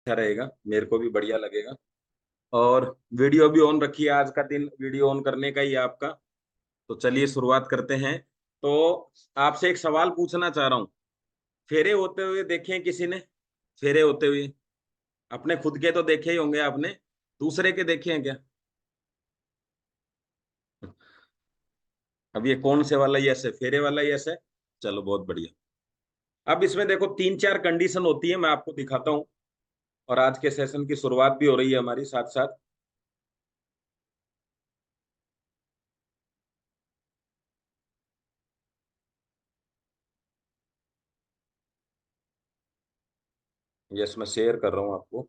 अच्छा रहेगा, मेरे को भी बढ़िया लगेगा। और वीडियो भी ऑन रखिए, आज का दिन वीडियो ऑन करने का ही है आपका। तो चलिए शुरुआत करते हैं। तो आपसे एक सवाल पूछना चाह रहा हूँ। फेरे होते हुए देखे हैं किसी ने? फेरे होते हुए अपने खुद के तो देखे ही होंगे आपने, दूसरे के देखे हैं क्या? अब ये कौन से वाला यस है? फेरे वाला यस है। चलो बहुत बढ़िया। अब इसमें देखो तीन चार कंडीशन होती है, मैं आपको दिखाता हूँ। और आज के सेशन की शुरुआत भी हो रही है हमारी साथ साथ। यस, मैं शेयर कर रहा हूँ आपको।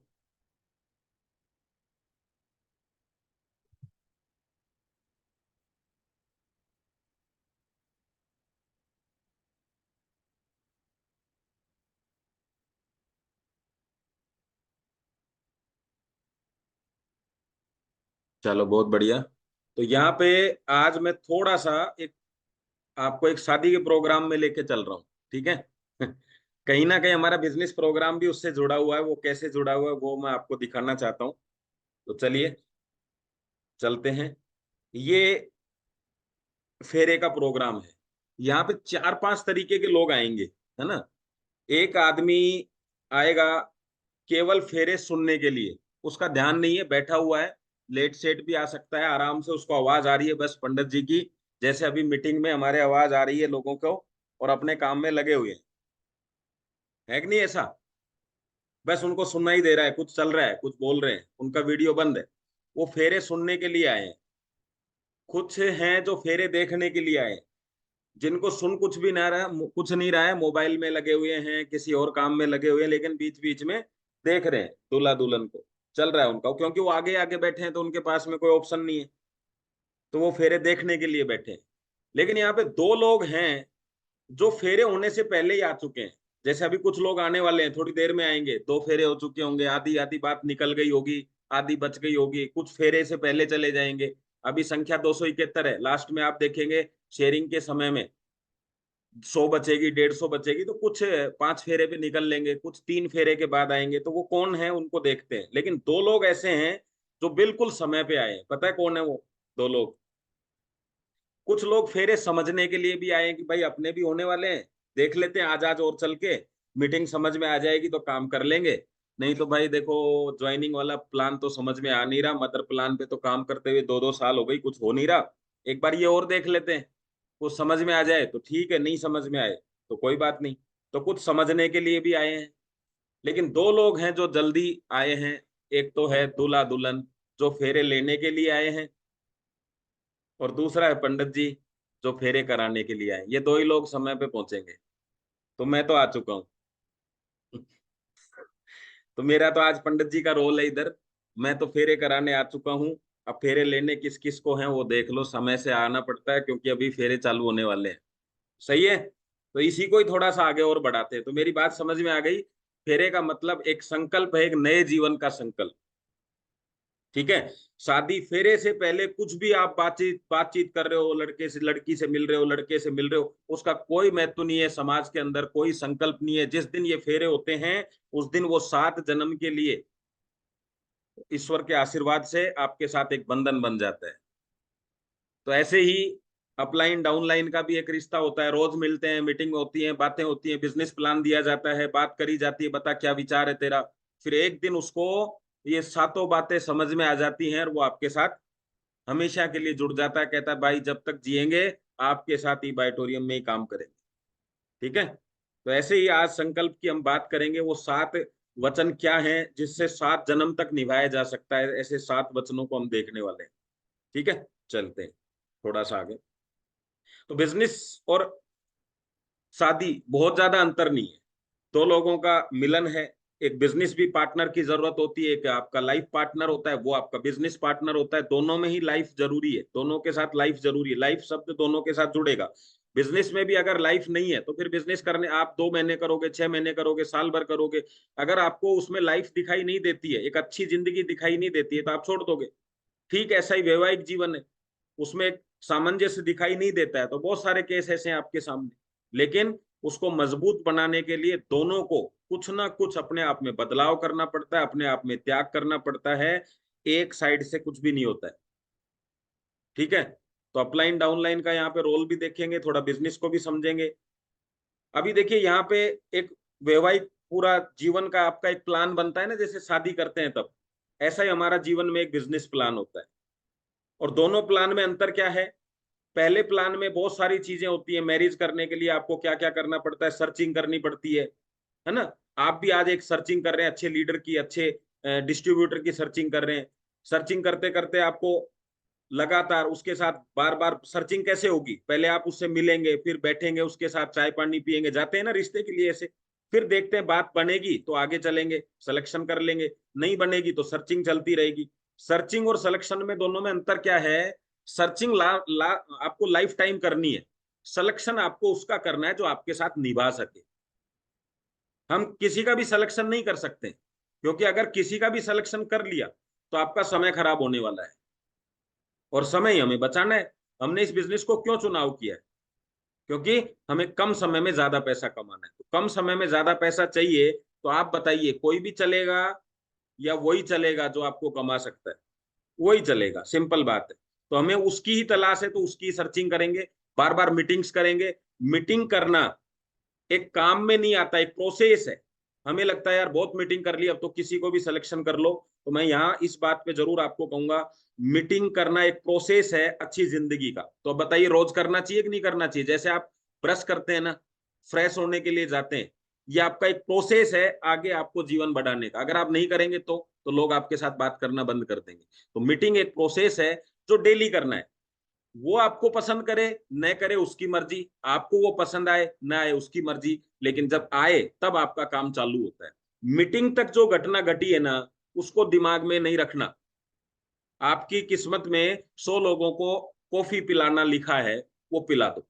चलो बहुत बढ़िया। तो यहाँ पे आज मैं थोड़ा सा एक आपको एक शादी के प्रोग्राम में लेके चल रहा हूँ। ठीक है? कहीं ना कहीं हमारा बिजनेस प्रोग्राम भी उससे जुड़ा हुआ है, वो कैसे जुड़ा हुआ है वो मैं आपको दिखाना चाहता हूँ। तो चलिए चलते हैं। ये फेरे का प्रोग्राम है। यहाँ पे चार पांच तरीके के लोग आएंगे, है ना? एक आदमी आएगा केवल फेरे सुनने के लिए, उसका ध्यान नहीं है, बैठा हुआ है, लेट सेट भी आ सकता है आराम से, उसको आवाज आ रही है बस पंडित जी की, जैसे अभी मीटिंग में हमारे आवाज आ रही है लोगों को, और अपने काम में लगे हुए हैं। है कि नहीं ऐसा? बस उनको सुनना ही दे रहा है, कुछ चल रहा है, कुछ बोल रहे हैं, उनका वीडियो बंद है। वो फेरे सुनने के लिए आए हैं। कुछ हैं जो फेरे देखने के लिए आए हैं, जिनको सुन कुछ भी ना रहा, कुछ नहीं रहा है, मोबाइल में लगे हुए हैं, किसी और काम में लगे हुए हैं, लेकिन बीच बीच में देख रहे हैं दूल्हा दुल्हन को, चल रहा है उनका, क्योंकि वो आगे आगे बैठे हैं तो उनके पास में कोई ऑप्शन नहीं है। तो वो फेरे देखने के लिए बैठे हैं। लेकिन यहाँ पे दो लोग हैं जो फेरे होने से पहले ही आ चुके हैं। जैसे अभी कुछ लोग आने वाले हैं, थोड़ी देर में आएंगे, दो फेरे हो चुके होंगे, आधी आधी बात निकल गई होगी, आधी बच गई होगी, कुछ फेरे से पहले चले जाएंगे। अभी संख्या 271 है, लास्ट में आप देखेंगे शेयरिंग के समय में 100 बचेगी, 150 बचेगी, तो कुछ पांच फेरे पे निकल लेंगे, कुछ तीन फेरे के बाद आएंगे। तो वो कौन है उनको देखते हैं। लेकिन दो लोग ऐसे हैं जो बिल्कुल समय पे आए हैं। पता है कौन है वो दो लोग? कुछ लोग फेरे समझने के लिए भी आए हैं कि भाई अपने भी होने वाले हैं, देख लेते हैं आज आज और चल के, मीटिंग समझ में आ जाएगी तो काम कर लेंगे। नहीं तो भाई देखो, ज्वाइनिंग वाला प्लान तो समझ में आ नहीं रहा, मदर प्लान पे तो काम करते हुए दो दो साल हो गई, कुछ हो नहीं रहा, एक बार ये और देख लेते हैं, कुछ समझ में आ जाए तो ठीक है, नहीं समझ में आए तो कोई बात नहीं। तो कुछ समझने के लिए भी आए हैं। लेकिन दो लोग हैं जो जल्दी आए हैं। एक तो है दूल्हा दुल्हन जो फेरे लेने के लिए आए हैं, और दूसरा है पंडित जी जो फेरे कराने के लिए आए। ये दो ही लोग समय पे पहुंचेंगे। तो मैं तो आ चुका हूँ। तो मेरा तो आज पंडित जी का रोल है इधर। मैं तो फेरे कराने आ चुका हूँ। अब फेरे लेने किस किस को हैं वो देख लो, समय से आना पड़ता है क्योंकि अभी फेरे चालू होने वाले हैं। सही है? तो इसी को ही थोड़ा सा आगे और बढ़ाते हैं। तो मेरी बात समझ में आ गई? फेरे का मतलब एक संकल्प है, एक नए जीवन का संकल्प। ठीक है? शादी फेरे से पहले कुछ भी आप बातचीत बातचीत कर रहे हो, लड़के से लड़की से मिल रहे हो, लड़के से मिल रहे हो, उसका कोई महत्व नहीं है, समाज के अंदर कोई संकल्प नहीं है। जिस दिन ये फेरे होते हैं उस दिन वो 7 जन्म के लिए ईश्वर के आशीर्वाद से आपके साथ एक बंधन बन जाता है। तो ऐसे ही अपलाइन डाउनलाइन का भी एक रिश्ता होता है, रोज मिलते हैं, मीटिंग होती है, बातें होती हैं, बिजनेस प्लान दिया जाता है, बात करी जाती है, बता क्या विचार है तेरा। फिर एक दिन उसको ये सातों बातें समझ में आ जाती हैं और वो आपके साथ हमेशा के लिए जुड़ जाता है, कहता है भाई जब तक जिएंगे आपके साथ ही बाइटोरियम में ही काम करेंगे। ठीक है? तो ऐसे ही आज संकल्प की हम बात करेंगे, वो 7 वचन क्या हैं जिससे 7 जन्म तक निभाया जा सकता है, ऐसे 7 वचनों को हम देखने वाले हैं। ठीक है? चलते हैं थोड़ा सा आगे। तो बिजनेस और शादी बहुत ज्यादा अंतर नहीं है, दो लोगों का मिलन है। एक बिजनेस भी पार्टनर की जरूरत होती है, एक आपका लाइफ पार्टनर होता है, वो आपका बिजनेस पार्टनर होता है। दोनों में ही लाइफ जरूरी है, दोनों के साथ लाइफ जरूरी है, लाइफ शब्द दोनों के साथ जुड़ेगा। बिजनेस में भी अगर लाइफ नहीं है तो फिर बिजनेस करने आप 2 महीने करोगे, 6 महीने करोगे, साल भर करोगे, अगर आपको उसमें लाइफ दिखाई नहीं देती है, एक अच्छी जिंदगी दिखाई नहीं देती है, तो आप छोड़ दोगे। ठीक ऐसा ही वैवाहिक जीवन है, उसमें एक सामंजस्य दिखाई नहीं देता है तो बहुत सारे केस ऐसे हैं आपके सामने। लेकिन उसको मजबूत बनाने के लिए दोनों को कुछ ना कुछ अपने आप में बदलाव करना पड़ता है, अपने आप में त्याग करना पड़ता है। एक साइड से कुछ भी नहीं होता है। ठीक है, तो अपलाइन डाउनलाइन का यहाँ पे रोल भी देखेंगे, थोड़ा बिजनेस को भी समझेंगे। अभी देखिए यहाँ पे एक वैवाहिक पूरा जीवन का आपका एक प्लान बनता है ना, जैसे शादी करते हैं तब, ऐसा ही हमारा जीवन में एक बिजनेस प्लान होता है। और दोनों प्लान में अंतर क्या है? पहले प्लान में बहुत सारी चीजें होती है, मैरिज करने के लिए आपको क्या क्या करना पड़ता है, सर्चिंग करनी पड़ती है ना। आप भी आज एक सर्चिंग कर रहे हैं, अच्छे लीडर की, अच्छे डिस्ट्रीब्यूटर की सर्चिंग कर रहे हैं। सर्चिंग करते करते आपको लगातार उसके साथ बार बार सर्चिंग कैसे होगी? पहले आप उससे मिलेंगे, फिर बैठेंगे, उसके साथ चाय पानी पियेंगे, जाते हैं ना रिश्ते के लिए ऐसे। फिर देखते हैं बात बनेगी तो आगे चलेंगे, सिलेक्शन कर लेंगे, नहीं बनेगी तो सर्चिंग चलती रहेगी। सर्चिंग और सिलेक्शन में दोनों में अंतर क्या है? सर्चिंग आपको लाइफ टाइम करनी है, सिलेक्शन आपको उसका करना है जो आपके साथ निभा सके। हम किसी का भी सिलेक्शन नहीं कर सकते, क्योंकि अगर किसी का भी सिलेक्शन कर लिया तो आपका समय खराब होने वाला है, और समय ही हमें बचाना है। हमने इस बिजनेस को क्यों चुनाव किया है? क्योंकि हमें कम समय में ज्यादा पैसा कमाना है। तो कम समय में ज्यादा पैसा चाहिए, तो आप बताइए कोई भी चलेगा या वही चलेगा जो आपको कमा सकता है? वही चलेगा, सिंपल बात है। तो हमें उसकी ही तलाश है, तो उसकी सर्चिंग करेंगे, बार बार मीटिंग्स करेंगे। मीटिंग करना एक काम में नहीं आता, एक प्रोसेस है। हमें लगता है यार बहुत मीटिंग कर ली, अब तो किसी को भी सिलेक्शन कर लो। तो मैं यहाँ इस बात पे जरूर आपको कहूंगा, मीटिंग करना एक प्रोसेस है अच्छी जिंदगी का। तो अब बताइए रोज करना चाहिए कि नहीं करना चाहिए? जैसे आप ब्रश करते हैं ना, फ्रेश होने के लिए जाते हैं, ये आपका एक प्रोसेस है आगे आपको जीवन बढ़ाने का। अगर आप नहीं करेंगे तो लोग आपके साथ बात करना बंद कर देंगे। तो मीटिंग एक प्रोसेस है जो डेली करना है। वो आपको पसंद करे न करे उसकी मर्जी, आपको वो पसंद आए न आए उसकी मर्जी, लेकिन जब आए तब आपका काम चालू होता है। मीटिंग तक जो घटना घटी है ना, उसको दिमाग में नहीं रखना। आपकी किस्मत में 100 लोगों को कॉफी पिलाना लिखा है, वो पिला दो।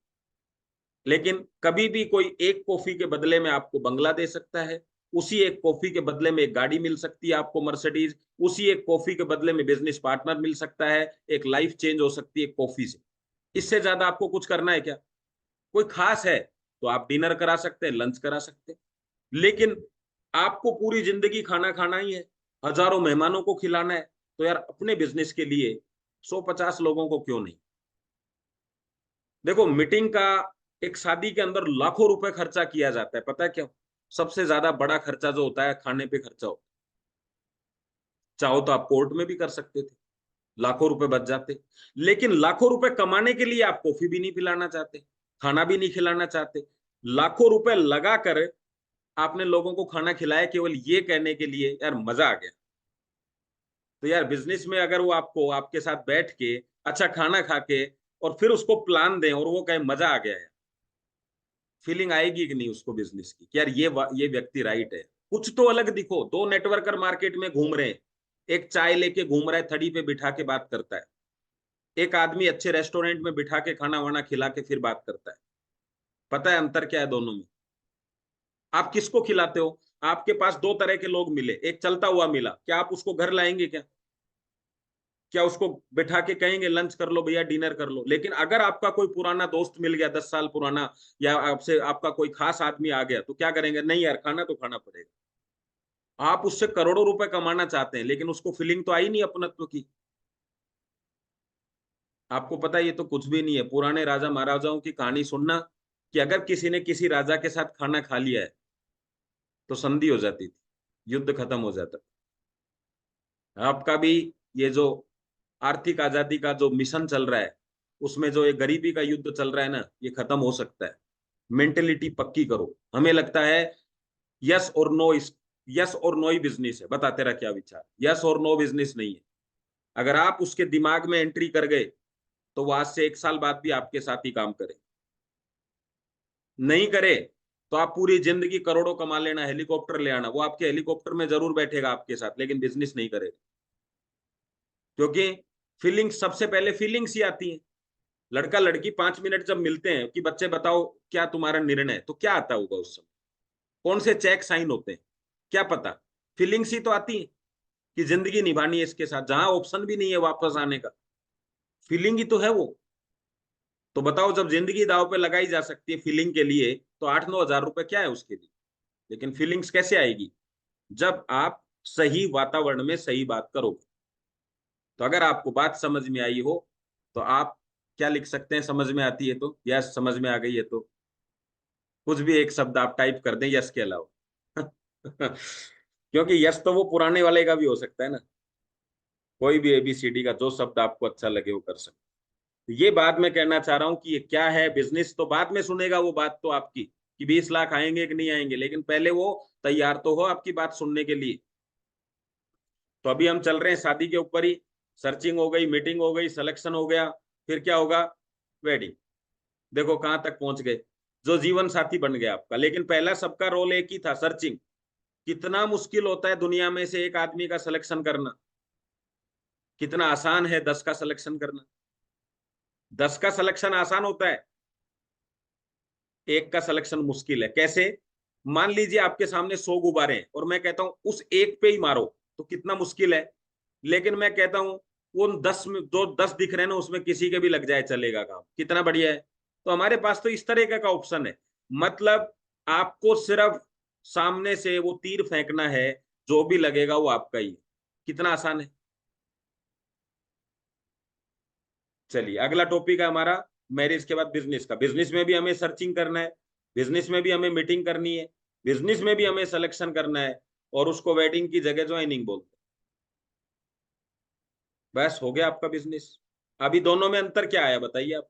लेकिन कभी भी कोई एक कॉफी के बदले में आपको बंगला दे सकता है, उसी एक कॉफी के बदले में एक गाड़ी मिल सकती है आपको, मर्सिडीज। उसी एक कॉफी के बदले में बिजनेस पार्टनर मिल सकता है, एक लाइफ चेंज हो सकती है कॉफी से। इससे ज्यादा आपको कुछ करना है क्या? कोई खास है तो आप डिनर करा सकते हैं, लंच करा सकते हैं, लेकिन आपको पूरी जिंदगी खाना खाना ही है, हजारों मेहमानों को खिलाना है, तो यार अपने बिजनेस के लिए 150 लोगों को क्यों नहीं? देखो मीटिंग का, एक शादी के अंदर लाखों रुपए खर्चा किया जाता है, पता है क्यों? सबसे ज्यादा बड़ा खर्चा जो होता है खाने पे खर्चा होता है। चाहो तो आप कोर्ट में भी कर सकते थे, लाखों रुपए बच जाते। लेकिन लाखों रुपए कमाने के लिए आप कॉफी भी नहीं पिलाना चाहते, खाना भी नहीं खिलाना चाहते। लाखों रुपए लगाकर आपने लोगों को खाना खिलाया केवल ये कहने के लिए यार मजा आ गया। तो यार बिजनेस में अगर वो आपको आपके साथ बैठ के अच्छा खाना खा के और फिर उसको प्लान दें और वो कहे मजा आ गया है, फीलिंग आएगी कि नहीं उसको बिजनेस की कि यार ये व्यक्ति राइट है? कुछ तो अलग दिखो। दो नेटवर्कर मार्केट में घूम रहे हैं, एक चाय लेके घूम रहा है, थड़ी पे बिठा के बात करता है। एक आदमी अच्छे रेस्टोरेंट में बिठा के खाना वाना खिला के फिर बात करता है। पता है अंतर क्या है दोनों में? आप किसको खिलाते हो? आपके पास दो तरह के लोग मिले, एक चलता हुआ मिला, क्या आप उसको घर लाएंगे क्या? क्या उसको बिठा के कहेंगे लंच कर लो भैया, डिनर कर लो? लेकिन अगर आपका कोई पुराना दोस्त मिल गया, 10 साल पुराना, या आपसे आपका कोई खास आदमी आ गया, तो क्या करेंगे? नहीं यार खाना तो खाना पड़ेगा। आप उससे करोड़ों रुपए कमाना चाहते हैं, लेकिन उसको फीलिंग तो आई नहीं अपनत्व की। आपको पता है ये तो कुछ भी नहीं है। पुराने राजा महाराजाओं की कहानी सुनना, कि अगर किसी ने किसी राजा के साथ खाना खा लिया है तो संधि हो जाती थी, युद्ध खत्म हो जाता था। आपका भी ये जो आर्थिक आजादी का जो मिशन चल रहा है, उसमें जो ये गरीबी का युद्ध चल रहा है ना, ये खत्म हो सकता है। मेंटेलिटी पक्की करो। हमें लगता है यस और नो, इस यस और नो ही बिजनेस है। बता तेरा क्या विचार? यस और नो बिजनेस नहीं है। अगर आप उसके दिमाग में एंट्री कर गए तो वो आज से 1 साल बाद भी आपके साथ ही काम करे। नहीं करे तो आप पूरी जिंदगी करोड़ों कमा लेना, हेलीकॉप्टर ले आना, वो आपके हेलीकॉप्टर में जरूर बैठेगा आपके साथ, लेकिन बिजनेस नहीं करेगा। क्योंकि फीलिंग्स, सबसे पहले फीलिंग्स ही आती हैं। लड़का लड़की 5 मिनट जब मिलते हैं कि बच्चे बताओ क्या तुम्हारा निर्णय है, तो क्या आता होगा उस समय? कौन से चेक साइन होते हैं? क्या पता? फीलिंग्स ही तो आती है कि जिंदगी निभानी है इसके साथ, जहां ऑप्शन भी नहीं है वापस आने का। फीलिंग ही तो है वो। तो बताओ, जब जिंदगी दांव पे लगाई जा सकती है फीलिंग के लिए, तो 8-9 हजार रुपए क्या है उसके लिए। लेकिन फीलिंग्स कैसे आएगी, जब आप सही वातावरण में सही बात करोगे। तो अगर आपको बात समझ में आई हो तो आप क्या लिख सकते हैं, समझ में आती है तो, यस समझ में आ गई है तो कुछ भी एक शब्द आप टाइप कर दें यस के अलावा। क्योंकि यस तो वो पुराने वाले का भी हो सकता है ना, कोई भी एबीसीडी का जो शब्द आपको अच्छा लगे वो कर सकते। तो ये बात मैं कहना चाह रहा हूं कि ये क्या है बिजनेस, तो बाद में सुनेगा वो बात तो आपकी कि 20 लाख आएंगे कि नहीं आएंगे, लेकिन पहले वो तैयार तो हो आपकी बात सुनने के लिए। तो अभी हम चल रहे हैं शादी के ऊपर ही। सर्चिंग हो गई, मीटिंग हो गई, सिलेक्शन हो गया, फिर क्या होगा, वेडिंग। देखो कहां तक पहुंच गए, जो जीवन साथी बन गया आपका। लेकिन पहला सबका रोल एक ही था, सर्चिंग। कितना मुश्किल होता है दुनिया में से एक आदमी का सिलेक्शन करना, कितना आसान है 10 का सिलेक्शन करना। 10 का सिलेक्शन आसान होता है, एक का सिलेक्शन मुश्किल है। कैसे, मान लीजिए आपके सामने 100 गुब्बारे हैं और मैं कहता हूं उस एक पे ही मारो, तो कितना मुश्किल है। लेकिन मैं कहता हूं वो 10 में जो 10 दिख रहे हैं ना उसमें किसी के भी लग जाए चलेगा काम, कितना बढ़िया है। तो हमारे पास तो इस तरह का ऑप्शन है। मतलब आपको सिर्फ सामने से वो तीर फेंकना है, जो भी लगेगा वो आपका ही है। कितना आसान है। चलिए अगला टॉपिक है हमारा मैरिज के बाद बिजनेस का। बिजनेस में भी हमें सर्चिंग करना है, बिजनेस में भी हमें मीटिंग करनी है, बिजनेस में भी हमें सिलेक्शन करना है, और उसको वेडिंग की जगह ज्वाइनिंग बोलते हैं। बस हो गया आपका बिजनेस। अभी दोनों में अंतर क्या आया बताइए आप।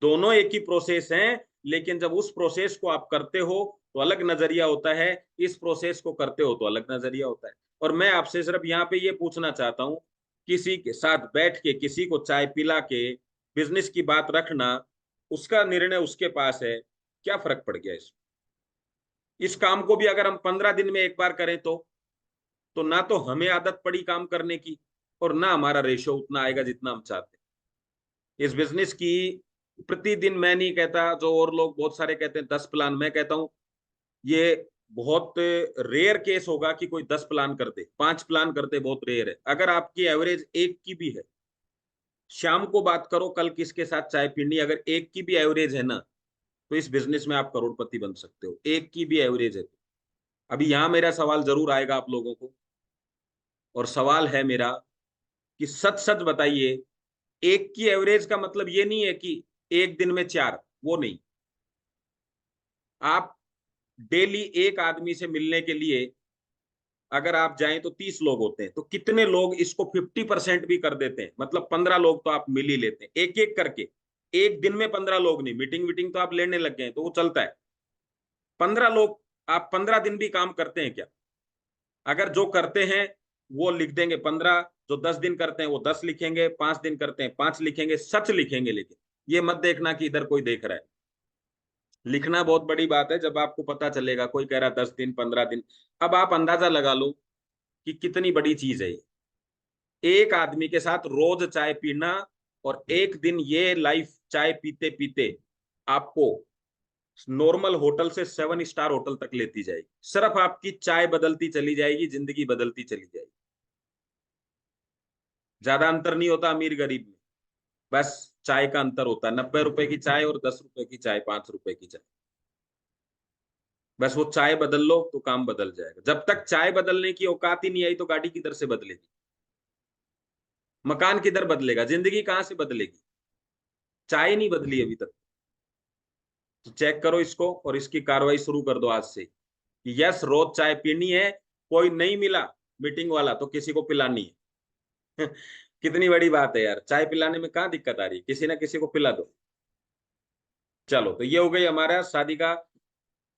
दोनों एक ही प्रोसेस हैं, लेकिन जब उस प्रोसेस को आप करते हो तो अलग नजरिया होता है, इस प्रोसेस को करते हो तो अलग नजरिया होता है। और मैं आपसे सिर्फ यहाँ पे ये पूछना चाहता हूँ, किसी के साथ बैठ के किसी को चाय पिला के बिजनेस की बात रखना, उसका निर्णय उसके पास है, क्या फर्क पड़ गया इस काम को भी अगर हम 15 दिन में एक बार करें तो ना तो हमें आदत पड़ी काम करने की, और ना हमारा रेशो उतना आएगा जितना हम चाहते हैं। इस बिजनेस की प्रतिदिन, मैं नहीं कहता, जो और लोग बहुत सारे कहते हैं 10 प्लान, मैं कहता हूं ये बहुत रेयर केस होगा कि कोई 10 प्लान कर दे, 5 प्लान कर दे, बहुत रेयर है। अगर आपकी एवरेज एक की भी है, शाम को बात करो कल किसके साथ चाय पीनी, अगर एक की भी एवरेज है ना, तो इस बिजनेस में आप करोड़पति बन सकते हो, एक की भी एवरेज है। अभी यहां मेरा सवाल जरूर आएगा आप लोगों को, और सवाल है मेरा कि सच सच बताइए, एक की एवरेज का मतलब ये नहीं है कि एक दिन में 4, वो नहीं। आप डेली एक आदमी से मिलने के लिए अगर आप जाएं तो 30 लोग होते हैं, तो कितने लोग इसको 50% भी कर देते हैं, मतलब 15 लोग तो आप मिल ही लेते हैं एक एक करके। एक दिन में 15 लोग नहीं, मीटिंग वीटिंग तो आप लेने लग गए हैं तो वो चलता है। 15 लोग, आप 15 दिन भी काम करते हैं क्या? अगर जो करते हैं वो लिख देंगे 15, जो 10 दिन करते हैं वो 10 लिखेंगे, 5 दिन करते हैं 5 लिखेंगे, सच लिखेंगे। लेकिन ये मत देखना कि इधर कोई देख रहा है। लिखना बहुत बड़ी बात है, जब आपको पता चलेगा कोई कह रहा 10 दिन 15 दिन। अब आप अंदाजा लगा लो कि कितनी बड़ी चीज है ये, एक आदमी के साथ रोज चाय पीना, और एक दिन ये लाइफ चाय पीते पीते आपको नॉर्मल होटल से 7 स्टार होटल तक लेती जाएगी। सिर्फ आपकी चाय बदलती चली जाएगी, जिंदगी बदलती चली जाएगी। ज्यादा अंतर नहीं होता अमीर गरीब में, बस चाय का अंतर होता है, 90 रुपए की चाय और 10 रुपए की चाय, 5 रुपए की चाय। बस वो चाय बदल लो तो काम बदल जाएगा। जब तक चाय बदलने की औकात ही नहीं आई तो गाड़ी किधर से बदलेगी, मकान किधर बदलेगा, जिंदगी कहां से बदलेगी। चाय नहीं बदली अभी तक। तो चेक करो इसको और इसकी कार्रवाई शुरू कर दो आज से कि यस रोज चाय पीनी है। कोई नहीं मिला मीटिंग वाला तो किसी को पिलानी है। कितनी बड़ी बात है यार, चाय पिलाने में कहाँ दिक्कत आ रही है, किसी ना किसी को पिला दो। चलो तो ये हो गई हमारा शादी का,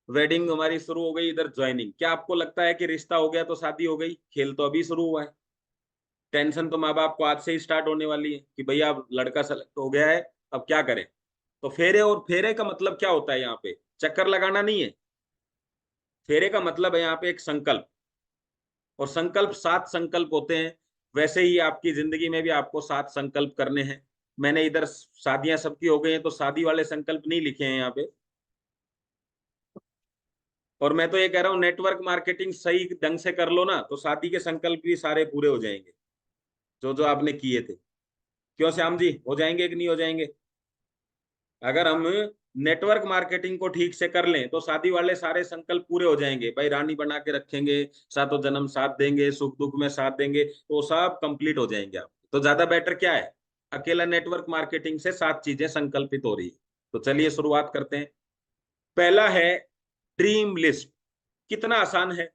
वेडिंग हमारी शुरू हो गई, इधर ज्वाइनिंग। क्या आपको लगता है कि रिश्ता हो गया तो शादी हो गई? खेल तो अभी शुरू हुआ है। टेंशन तो माँ बाप को आज से ही स्टार्ट होने वाली है कि भैया अब लड़का सेलेक्ट हो गया है, अब क्या करें। तो फेरे, और फेरे का मतलब क्या होता है यहाँ पे, चक्कर लगाना नहीं है। फेरे का मतलब है यहाँ पे एक संकल्प, और संकल्प 7 संकल्प होते हैं। वैसे ही आपकी जिंदगी में भी आपको 7 संकल्प करने हैं। मैंने इधर शादियां सबकी हो गई हैं तो शादी वाले संकल्प नहीं लिखे हैं यहाँ पे। और मैं तो ये कह रहा हूँ नेटवर्क मार्केटिंग सही ढंग से कर लो ना, तो शादी के संकल्प भी सारे पूरे हो जाएंगे जो जो आपने किए थे। क्यों श्याम जी, हो जाएंगे कि नहीं हो जाएंगे? अगर हम नेटवर्क मार्केटिंग को ठीक से कर लें तो शादी वाले सारे संकल्प पूरे हो जाएंगे। भाई रानी बना के रखेंगे, सातों जन्म साथ देंगे, सुख दुख में साथ देंगे, तो सब कंप्लीट हो जाएंगे आप। तो ज्यादा बेटर क्या है, अकेला नेटवर्क मार्केटिंग से 7 चीजें संकल्पित हो रही है। तो चलिए शुरुआत करते हैं। पहला है ड्रीम लिस्ट। कितना आसान है।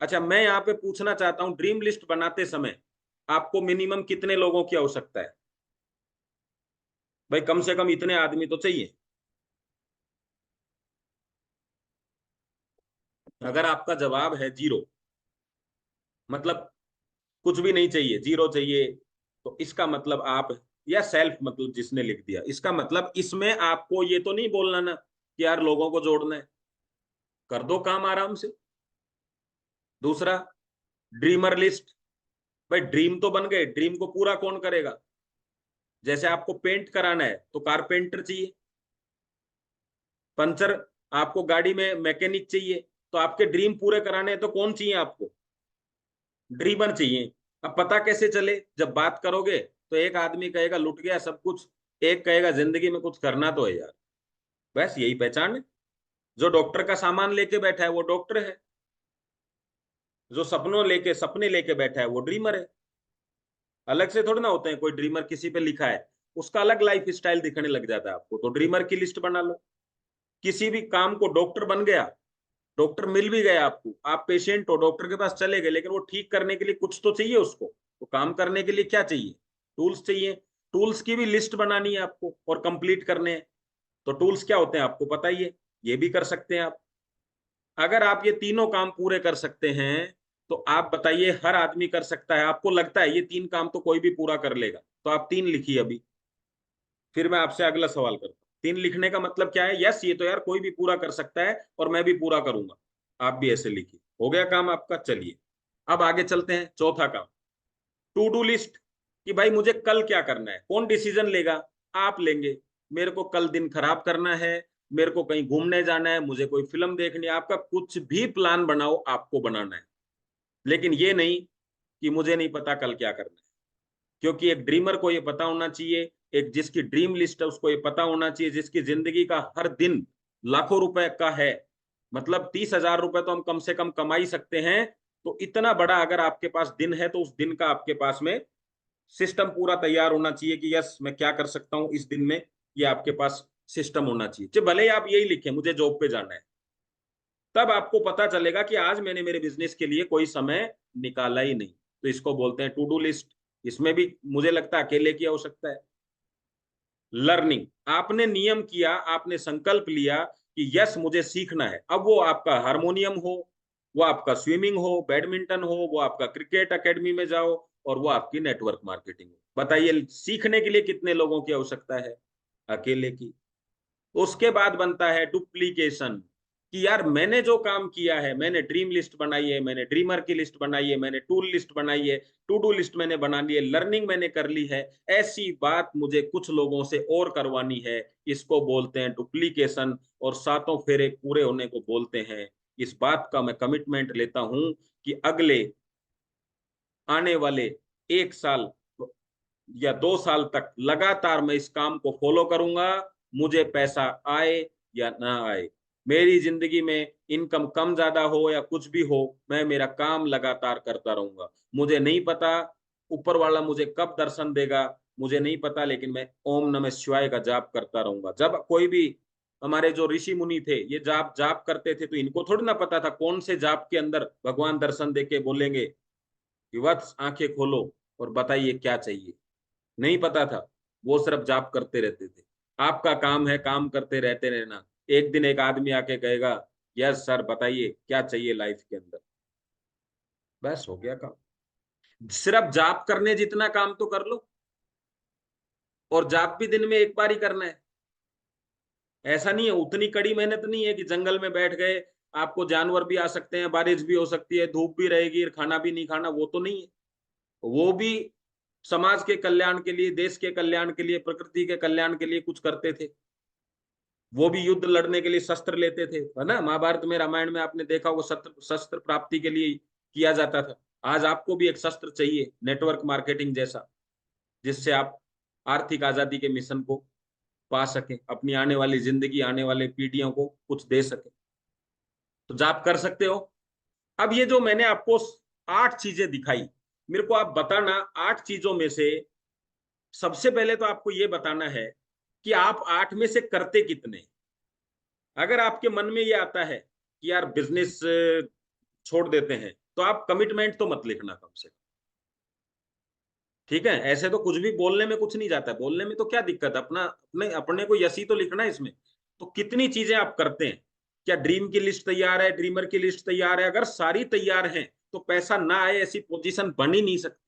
अच्छा, मैं यहाँ पे पूछना चाहता हूँ, ड्रीम लिस्ट बनाते समय आपको मिनिमम कितने लोगों की आवश्यकता है? भाई कम से कम इतने आदमी तो चाहिए। अगर आपका जवाब है जीरो, मतलब कुछ भी नहीं चाहिए, जीरो चाहिए, तो इसका मतलब आप, या सेल्फ मतलब जिसने लिख दिया, इसका मतलब इसमें आपको ये तो नहीं बोलना ना कि यार लोगों को जोड़ना है। कर दो काम आराम से। दूसरा, ड्रीमर लिस्ट। भाई ड्रीम तो बन गए, ड्रीम को पूरा कौन करेगा? जैसे आपको पेंट कराना है तो कारपेंटर चाहिए, पंचर, आपको गाड़ी में मैकेनिक चाहिए, तो आपके ड्रीम पूरे कराने हैं तो कौन चाहिए आपको? ड्रीमर चाहिए। अब पता कैसे चले? जब बात करोगे तो एक आदमी कहेगा लुट गया सब कुछ, एक कहेगा जिंदगी में कुछ करना तो है यार। बस यही पहचान है। जो डॉक्टर का सामान लेके बैठा है वो डॉक्टर है, जो सपने लेके बैठा है वो ड्रीमर है। अलग से थोड़ी ना होते हैं। कोई ड्रीमर किसी पे लिखा है, उसका अलग लाइफ स्टाइल दिखने लग जाता है आपको, तो ड्रीमर की लिस्ट बना लो। किसी भी काम को, डॉक्टर बन गया, डॉक्टर मिल भी गया आपको, आप पेशेंट हो, डॉक्टर के पास चले गए, लेकिन वो ठीक करने के लिए कुछ तो चाहिए उसको। तो काम करने के लिए क्या चाहिए? टूल्स चाहिए। टूल्स की भी लिस्ट बनानी है आपको और कंप्लीट करने हैं। तो टूल्स क्या होते हैं आपको पता ही है, ये भी कर सकते हैं आप। अगर आप ये तीनों काम पूरे कर सकते हैं तो आप बताइए, हर आदमी कर सकता है? आपको लगता है ये 3 काम तो कोई भी पूरा कर लेगा? तो आप 3 लिखिए अभी। फिर मैं आपसे अगला सवाल करता हूँ। 3 लिखने का मतलब क्या है? यस, ये तो यार कोई भी पूरा कर सकता है और मैं भी पूरा करूंगा। आप भी ऐसे लिखिए। हो गया काम आपका। चलिए अब आगे चलते हैं। चौथा काम, टू डू लिस्ट। कि भाई मुझे कल क्या करना है? कौन डिसीजन लेगा? आप लेंगे। मेरे को कल दिन खराब करना है, मेरे को कहीं घूमने जाना है, मुझे कोई फिल्म देखनी है, आपका कुछ भी प्लान बनाओ, आपको बनाना है। लेकिन ये नहीं कि मुझे नहीं पता कल क्या करना है। क्योंकि एक ड्रीमर को ये पता होना चाहिए, एक जिसकी ड्रीम लिस्ट है उसको ये पता होना चाहिए, जिसकी जिंदगी का हर दिन लाखों रुपए का है, मतलब 30,000 रुपए तो हम कम से कम कमा ही सकते हैं। तो इतना बड़ा अगर आपके पास दिन है तो उस दिन का आपके पास में सिस्टम पूरा तैयार होना चाहिए कि यस मैं क्या कर सकता हूं इस दिन में। ये आपके पास सिस्टम होना चाहिए। चाहे भले ही आप यही लिखें मुझे जॉब पे जाना है, तब आपको पता चलेगा कि आज मैंने मेरे बिजनेस के लिए कोई समय निकाला ही नहीं। तो इसको बोलते हैं टू डू लिस्ट। इसमें भी मुझे लगता है अकेले की आवश्यकता है। लर्निंग, आपने नियम किया, आपने संकल्प लिया कि यस मुझे सीखना है। अब वो आपका हारमोनियम हो, वो आपका स्विमिंग हो, बैडमिंटन हो, वो आपका क्रिकेट एकेडमी में जाओ, और वो आपकी नेटवर्क मार्केटिंग हो। बताइए सीखने के लिए कितने लोगों की आवश्यकता है? अकेले की। उसके बाद बनता है डुप्लीकेशन। कि यार मैंने जो काम किया है, मैंने ड्रीम लिस्ट बनाई है, मैंने ड्रीमर की लिस्ट बनाई है, मैंने टूल लिस्ट बनाई है, टू डू लिस्ट मैंने बना ली है, लर्निंग मैंने कर ली है, ऐसी बात मुझे कुछ लोगों से और करवानी है। इसको बोलते हैं डुप्लीकेशन, और सातों फेरे पूरे होने को बोलते हैं। इस बात का मैं कमिटमेंट लेता हूं कि अगले आने वाले 1 साल या 2 साल तक लगातार मैं इस काम को फॉलो करूंगा। मुझे पैसा आए या ना आए, मेरी जिंदगी में इनकम कम ज्यादा हो या कुछ भी हो, मैं मेरा काम लगातार करता रहूंगा। मुझे नहीं पता ऊपर वाला मुझे कब दर्शन देगा, मुझे नहीं पता, लेकिन मैं ओम नमः शिवाय का जाप करता रहूंगा। जब कोई भी हमारे जो ऋषि मुनि थे ये जाप जाप करते थे, तो इनको थोड़ी ना पता था कौन से जाप के अंदर भगवान दर्शन देके बोलेंगे कि वत्स आंखें खोलो और बताइए क्या चाहिए। नहीं पता था। वो सिर्फ जाप करते रहते थे। आपका काम है काम करते रहते रहना। एक दिन एक आदमी आके कहेगा यस सर बताइए क्या चाहिए लाइफ के अंदर। बस हो गया काम। सिर्फ जाप करने जितना काम तो कर लो, और जाप भी दिन में एक बार ही करना है। ऐसा नहीं है, उतनी कड़ी मेहनत नहीं है कि जंगल में बैठ गए, आपको जानवर भी आ सकते हैं, बारिश भी हो सकती है, धूप भी रहेगी, खाना भी नहीं खाना, वो तो नहीं है। वो भी समाज के कल्याण के लिए, देश के कल्याण के लिए, प्रकृति के कल्याण के लिए कुछ करते थे। वो भी युद्ध लड़ने के लिए शस्त्र लेते थे, है ना? महाभारत में, रामायण में आपने देखा वो शस्त्र शस्त्र प्राप्ति के लिए किया जाता था। आज आपको भी एक शस्त्र चाहिए, नेटवर्क मार्केटिंग जैसा, जिससे आप आर्थिक आजादी के मिशन को पा सके, अपनी आने वाली जिंदगी, आने वाले पीढ़ियों को कुछ दे सके, तो आप कर सकते हो। अब ये जो मैंने आपको 8 चीजें दिखाई, मेरे को आप बताना 8 चीजों में से सबसे पहले तो आपको ये बताना है कि आप 8 में से करते कितने। अगर आपके मन में ये आता है कि यार बिजनेस छोड़ देते हैं, तो आप कमिटमेंट तो मत लिखना कम से कम, ठीक है। ऐसे तो कुछ भी बोलने में कुछ नहीं जाता है, बोलने में तो क्या दिक्कत है, अपना अपने अपने को यस ही तो लिखना है इसमें। तो कितनी चीजें आप करते हैं, क्या ड्रीम की लिस्ट तैयार है, ड्रीमर की लिस्ट तैयार है? अगर सारी तैयार है तो पैसा ना आए ऐसी पोजीशन बन ही नहीं सकती।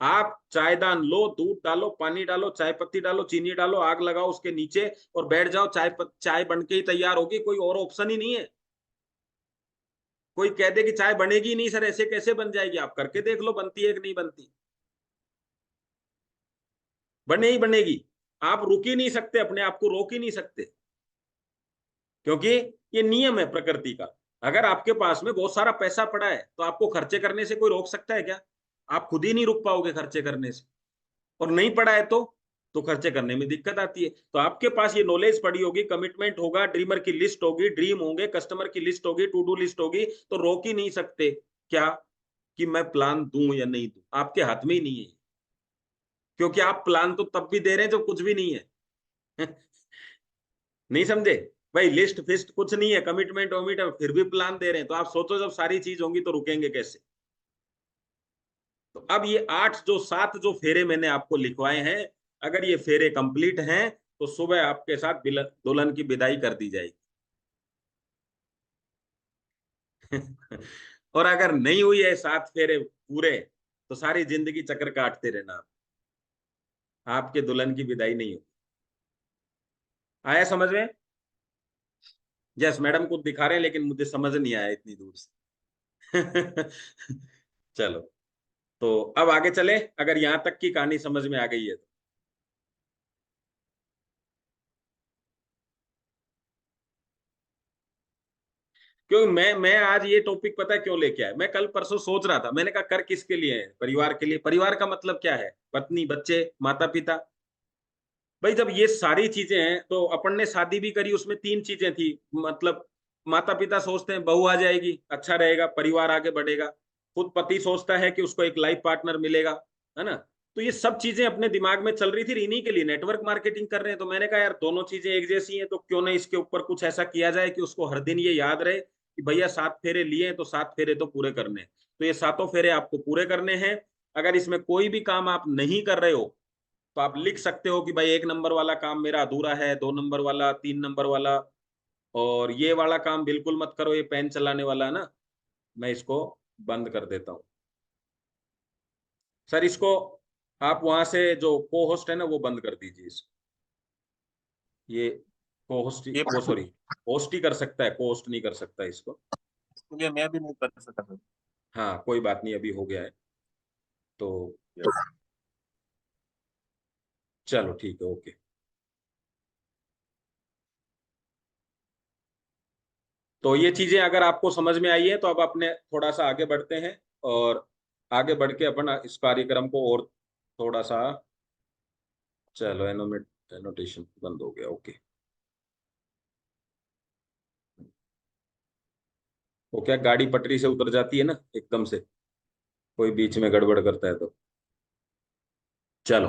आप चायदान लो, दूध डालो, पानी डालो, चाय पत्ती डालो, चीनी डालो, आग लगाओ उसके नीचे और बैठ जाओ, चाय बन के ही तैयार होगी, कोई और ऑप्शन ही नहीं है। कोई कह दे कि चाय बनेगी नहीं सर, ऐसे कैसे बन जाएगी, आप करके देख लो बनती है कि नहीं बनती, बने ही बनेगी। आप रुक ही नहीं सकते, अपने आप को रोक ही नहीं सकते, क्योंकि ये नियम है प्रकृति का। अगर आपके पास में बहुत सारा पैसा पड़ा है तो आपको खर्चे करने से कोई रोक सकता है क्या? आप खुद ही नहीं रुक पाओगे खर्चे करने से। और नहीं पड़ा है तो खर्चे करने में दिक्कत आती है। तो आपके पास ये नॉलेज पड़ी होगी, कमिटमेंट होगा, ड्रीमर की लिस्ट होगी, ड्रीम होंगे, कस्टमर की लिस्ट होगी, टू डू लिस्ट होगी, तो रोक ही नहीं सकते क्या कि मैं प्लान दूं या नहीं दूं। आपके हाथ में ही नहीं है, क्योंकि आप प्लान तो तब भी दे रहे हैं जब कुछ भी नहीं है। नहीं समझे भाई, लिस्ट फिस्ट कुछ नहीं है, कमिटमेंट वमिट है, फिर भी प्लान दे रहे हैं, तो आप सोचो जब सारी चीज होंगी तो रुकेंगे कैसे। तो अब ये 7 जो फेरे मैंने आपको लिखवाए हैं, अगर ये फेरे कंप्लीट हैं तो सुबह आपके साथ दुल्हन की विदाई कर दी जाएगी। और अगर नहीं हुई है 7 फेरे पूरे, तो सारी जिंदगी चक्कर काटते रहना आप, आपके दुल्हन की विदाई नहीं हो। आया समझ में? यस, मैडम कुछ दिखा रहे हैं लेकिन मुझे समझ नहीं आया इतनी दूर से। चलो, तो अब आगे चले, अगर यहां तक की कहानी समझ में आ गई है तो। क्योंकि मैं आज ये टॉपिक पता है क्यों लेके आया, मैं कल परसों सोच रहा था, मैंने कहा कर किसके लिए है, परिवार के लिए। परिवार का मतलब क्या है? पत्नी, बच्चे, माता पिता। भाई जब ये सारी चीजें हैं, तो अपन ने शादी भी करी, उसमें 3 चीजें थी, मतलब माता पिता सोचते हैं बहू आ जाएगी अच्छा रहेगा, परिवार आगे बढ़ेगा। खुद पति सोचता है कि उसको एक लाइफ पार्टनर मिलेगा, है ना। तो ये सब चीजें अपने दिमाग में चल रही थी, इन्हीं के लिए नेटवर्क मार्केटिंग कर रहे हैं। तो मैंने कहा यार दोनों चीजें एक जैसी हैं, तो क्यों नहीं इसके ऊपर कुछ ऐसा किया जाए कि उसको हर दिन ये याद रहे कि भैया 7 फेरे लिए तो 7 फेरे तो पूरे करने हैं। तो ये 7 फेरे आपको पूरे करने हैं। अगर इसमें कोई भी काम आप नहीं कर रहे हो, तो आप लिख सकते हो कि भाई 1 नंबर वाला काम मेरा अधूरा है, 2 नंबर वाला, 3 नंबर वाला, और ये वाला काम बिल्कुल मत करो, ये पेन चलाने वाला है ना, मैं इसको बंद कर देता हूँ। सर इसको आप वहां से जो को होस्ट है ना वो बंद कर दीजिए इसको। ये को होस्ट, ये वो सॉरी, होस्ट ही कर सकता है, को होस्ट नहीं कर सकता इसको। ये मैं भी नहीं कर सकता था। हाँ कोई बात नहीं, अभी हो गया है तो। चलो ठीक है, ओके। तो ये चीजें अगर आपको समझ में आई है तो अब अपने थोड़ा सा आगे बढ़ते हैं, और आगे बढ़ के अपन इस कार्यक्रम को और थोड़ा सा, चलो एनोटेशन बंद हो गया, ओके। वो क्या गाड़ी पटरी से उतर जाती है ना एकदम से, कोई बीच में गड़बड़ करता है तो। चलो,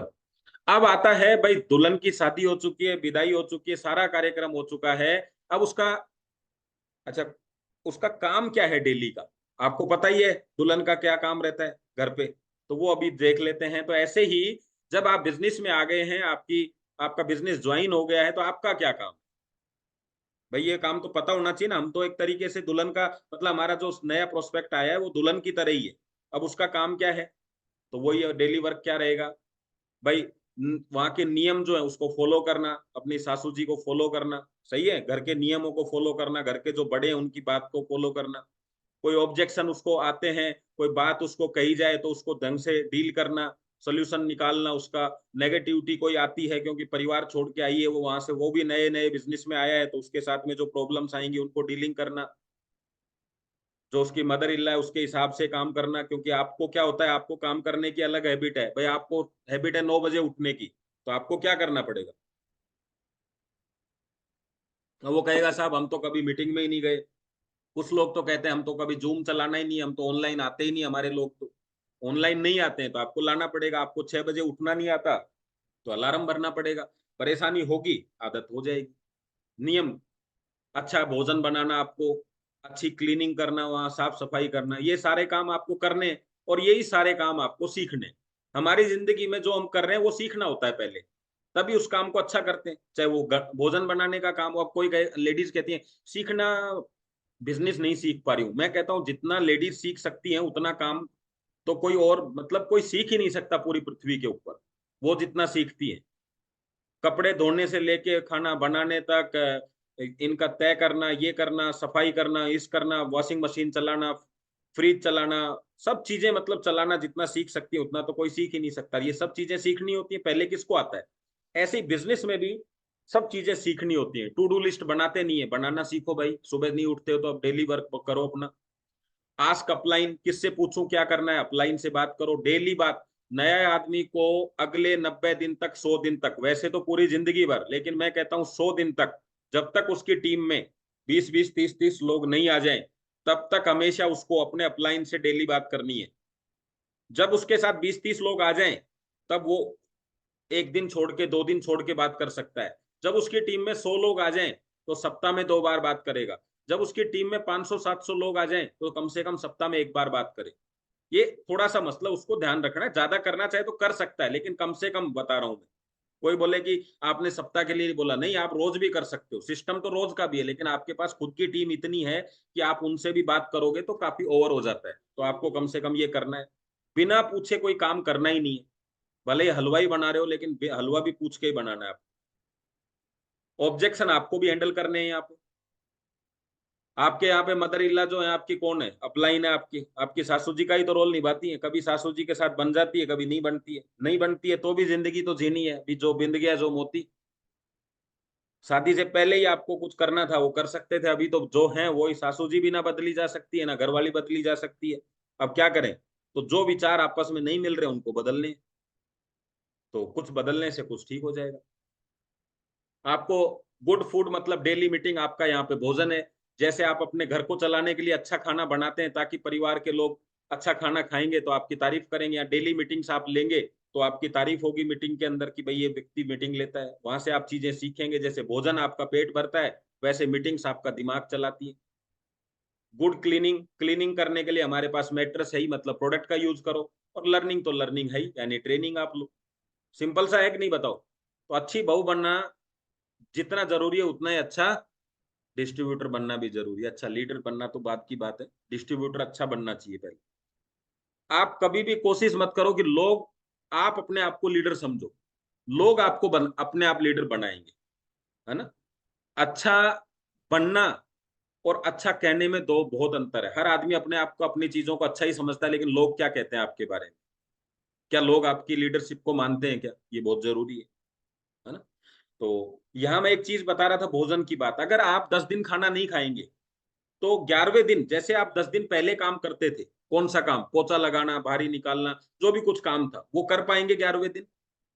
अब आता है भाई, दुल्हन की शादी हो चुकी है, विदाई हो चुकी है, सारा कार्यक्रम हो चुका है। अब उसका, अच्छा, उसका काम क्या है डेली का? आपको पता ही है दुल्हन का क्या काम रहता है घर पे, तो वो अभी देख लेते हैं। तो ऐसे ही जब आप बिजनेस में आ गए हैं, आपका बिजनेस ज्वाइन हो गया है, तो आपका क्या काम? भाई ये काम तो पता होना चाहिए ना। हम तो एक तरीके से दुल्हन का, मतलब हमारा जो नया प्रोस्पेक्ट आया है वो दुल्हन की तरह ही है। अब उसका काम क्या है? तो वही डेली वर्क क्या रहेगा भाई? वहां के नियम जो है उसको फॉलो करना, अपनी सासू जी को फॉलो करना, सही है, घर के नियमों को फॉलो करना, घर के जो बड़े हैं उनकी बात को फॉलो करना। कोई ऑब्जेक्शन उसको आते हैं, कोई बात उसको कही जाए तो उसको ढंग से डील करना, सोल्यूशन निकालना उसका। नेगेटिविटी कोई आती है, क्योंकि परिवार छोड़ के आई है वो, वहां से वो भी नए नए बिजनेस में आया है, तो उसके साथ में जो प्रॉब्लम्स आएंगी उनको डीलिंग करना। जो उसकी मदर इन लॉ है उसके हिसाब से काम करना, क्योंकि आपको क्या होता है, आपको काम करने की अलग हैबिट है भाई, आपको हैबिट है 9 बजे उठने की, तो आपको क्या करना पड़ेगा? वो कहेगा साहब हम तो कभी मीटिंग में ही नहीं गए। कुछ लोग तो कहते हैं हम तो कभी जूम चलाना ही नहीं, हम तो ऑनलाइन आते ही नहीं, हमारे लोग तो ऑनलाइन नहीं आते हैं, तो आपको लाना पड़ेगा। आपको 6 बजे उठना नहीं आता तो अलार्म भरना पड़ेगा। परेशानी होगी, आदत हो जाएगी। नियम, अच्छा भोजन बनाना आपको, अच्छी क्लीनिंग करना, वहाँ साफ सफाई करना, ये सारे काम आपको करने हैं, और यही सारे काम आपको सीखने हैं। हमारी जिंदगी में जो हम कर रहे हैं वो सीखना होता है पहले, तभी उस काम को अच्छा करते हैं। चाहे वो भोजन बनाने का काम हो, अब कोई लेडीज कहती है सीखना, बिजनेस नहीं सीख पा रही हूँ। मैं कहता हूँ जितना लेडीज सीख सकती हैं उतना काम तो कोई और, मतलब कोई सीख ही नहीं सकता पूरी पृथ्वी के ऊपर, वो जितना सीखती है। कपड़े धोने से लेके खाना बनाने तक, इनका तय करना, ये करना, सफाई करना, इस करना, वॉशिंग मशीन चलाना, फ्रिज चलाना, सब चीजें मतलब चलाना जितना सीख सकती है उतना तो कोई सीख ही नहीं सकता। ये सब चीजें सीखनी होती है, पहले किसको आता है। ऐसे ही बिजनेस में भी सब चीजें सीखनी होती है। टू डू लिस्ट बनाते नहीं है, बनाना सीखो भाई। सुबह नहीं उठते हो तो अब डेली वर्क करो अपना। आस्क अपलाइन, किससे पूछूं क्या करना है, अपलाइन से बात करो डेली बात। नया आदमी को अगले 90 दिन तक, 100 दिन तक, वैसे तो पूरी जिंदगी भर, लेकिन मैं कहता हूं 100 दिन तक, जब तक उसकी टीम में 20-20, 30-30 लोग नहीं आ जाएं, तब तक हमेशा उसको अपने अपलाइन से डेली बात करनी है। जब उसके साथ 20-30 लोग आ जाएं, तब वो एक दिन छोड़ के, 2 दिन छोड़ के बात कर सकता है। जब उसकी टीम में 100 लोग आ जाएं तो सप्ताह में 2 बार बात करेगा। जब उसकी टीम में 500-700 लोग आ जाएं तो कम से कम सप्ताह में 1 बार बात करे। ये थोड़ा सा मतलब उसको ध्यान रखना है। ज्यादा करना चाहे तो कर सकता है, लेकिन कम से कम बता रहा हूं मैं। कोई बोले कि आपने सप्ताह के लिए बोला, नहीं, आप रोज भी कर सकते हो, सिस्टम तो रोज का भी है, लेकिन आपके पास खुद की टीम इतनी है कि आप उनसे भी बात करोगे तो काफी ओवर हो जाता है। तो आपको कम से कम ये करना है, बिना पूछे कोई काम करना ही नहीं है। भले ही हलवाई बना रहे हो, लेकिन हलवा भी पूछ के ही बनाना है। ऑब्जेक्शन आपको भी हैंडल करने हैं यहाँ पे। आपके यहाँ पे मदर इल्ला जो है आपकी, कौन है, अपलाइन है आपकी। आपकी सासू जी का ही तो रोल निभाती है। कभी सासू जी के साथ बन जाती है, कभी नहीं बनती है। नहीं बनती है तो भी जिंदगी तो जीनी है, भी जो बिंद गया जो मोती। शादी से पहले ही आपको कुछ करना था वो कर सकते थे, अभी तो जो है वो ही। सासू जी भी ना बदली जा सकती है, ना घरवाली बदली जा सकती है। अब क्या करें। तो जो विचार आपस में नहीं मिल रहे उनको बदलने, तो कुछ बदलने से कुछ ठीक हो जाएगा। आपको गुड फूड मतलब डेली मीटिंग, आपका यहाँ पे भोजन है। जैसे आप अपने घर को चलाने के लिए अच्छा खाना बनाते हैं ताकि परिवार के लोग अच्छा खाना खाएंगे तो आपकी तारीफ करेंगे, या डेली मीटिंग्स आप लेंगे तो आपकी तारीफ होगी मीटिंग के अंदर कि भाई ये व्यक्ति मीटिंग लेता है। वहां से आप चीजें सीखेंगे। जैसे भोजन आपका पेट भरता है, वैसे मीटिंग्स आपका दिमाग चलाती है। गुड क्लीनिंग, क्लीनिंग करने के लिए हमारे पास मैट्रेस है ही, मतलब प्रोडक्ट का यूज करो। और लर्निंग तो लर्निंग है ही, यानी ट्रेनिंग आप लो। सिंपल सा है कि नहीं, बताओ। तो अच्छी बहू बनना जितना जरूरी है उतना ही अच्छा डिस्ट्रीब्यूटर बनना भी जरूरी है। अच्छा लीडर बनना तो बात की बात है, डिस्ट्रीब्यूटर अच्छा बनना चाहिए पहले। आप कभी भी कोशिश मत करो कि लोग, आप अपने आप को लीडर समझो। लोग आपको अपने आप लीडर बनाएंगे, है ना। अच्छा बनना और अच्छा कहने में दो बहुत अंतर है। हर आदमी अपने आप को, अपनी चीजों को अच्छा ही समझता है, लेकिन लोग क्या कहते हैं आपके बारे में, क्या लोग आपकी लीडरशिप को मानते हैं क्या, ये बहुत जरूरी है ना। तो यहाँ मैं एक चीज बता रहा था, भोजन की बात। अगर आप 10 दिन खाना नहीं खाएंगे तो 11वें दिन, जैसे आप 10 दिन पहले काम करते थे, कौन सा काम, पोछा लगाना, भारी निकालना, जो भी कुछ काम था वो कर पाएंगे 11वें दिन,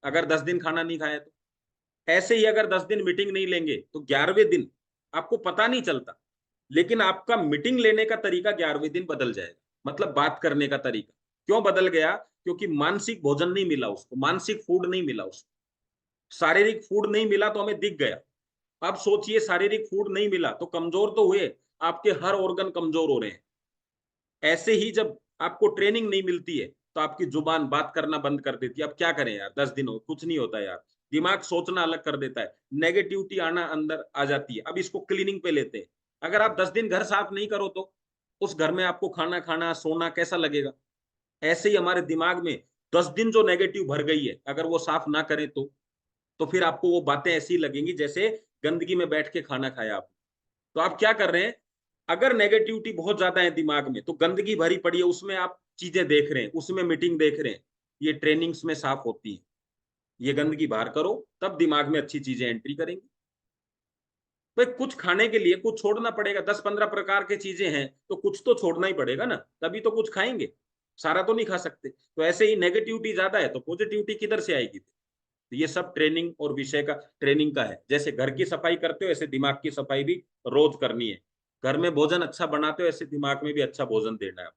अगर 10 दिन खाना नहीं खाया तो। ऐसे ही अगर 10 दिन मीटिंग नहीं लेंगे तो 11वें दिन आपको पता नहीं चलता, लेकिन आपका मीटिंग लेने का तरीका 11वें दिन बदल जाएगा। मतलब बात करने का तरीका क्यों बदल गया, क्योंकि मानसिक भोजन नहीं मिला उसको, मानसिक फूड नहीं मिला उसको। शारीरिक फूड नहीं मिला तो हमें दिख गया। अब सोचिए, शारीरिक फूड नहीं मिला तो कमजोर तो हुए, आपके हर ऑर्गन कमजोर हो रहे हैं। ऐसे ही जब आपको ट्रेनिंग नहीं मिलती है तो आपकी जुबान बात करना बंद कर देती है। अब क्या करें यार, 10 दिन हो, कुछ नहीं होता यार। दिमाग सोचना अलग कर देता है, नेगेटिविटी आना अंदर आ जाती है। अब इसको क्लीनिंग पे लेते हैं। अगर आप 10 दिन घर साफ नहीं करो तो उस घर में आपको खाना खाना, सोना कैसा लगेगा। ऐसे ही हमारे दिमाग में 10 दिन जो नेगेटिव भर गई है, अगर वो साफ ना करें तो फिर आपको वो बातें ऐसी लगेंगी जैसे गंदगी में बैठ के खाना खाया आप। तो आप क्या कर रहे हैं, अगर नेगेटिविटी बहुत ज्यादा है दिमाग में, तो गंदगी भरी पड़ी है उसमें, आप चीजें देख रहे हैं, उसमें मीटिंग देख रहे हैं, ये ट्रेनिंग्स में साफ होती है। ये गंदगी बाहर करो, तब दिमाग में अच्छी चीजें एंट्री करेंगी। भाई कुछ खाने के लिए कुछ छोड़ना पड़ेगा। 10-15 प्रकार की चीजें हैं तो कुछ तो छोड़ना ही पड़ेगा ना, तभी तो कुछ खाएंगे। सारा तो नहीं खा सकते। तो ऐसे ही नेगेटिविटी ज्यादा है तो पॉजिटिविटी किधर से आएगी। ये सब ट्रेनिंग और विषय का ट्रेनिंग का है। जैसे घर की सफाई करते हो ऐसे दिमाग की सफाई भी रोज करनी है। घर में भोजन अच्छा बनाते हो ऐसे दिमाग में भी अच्छा भोजन देना है।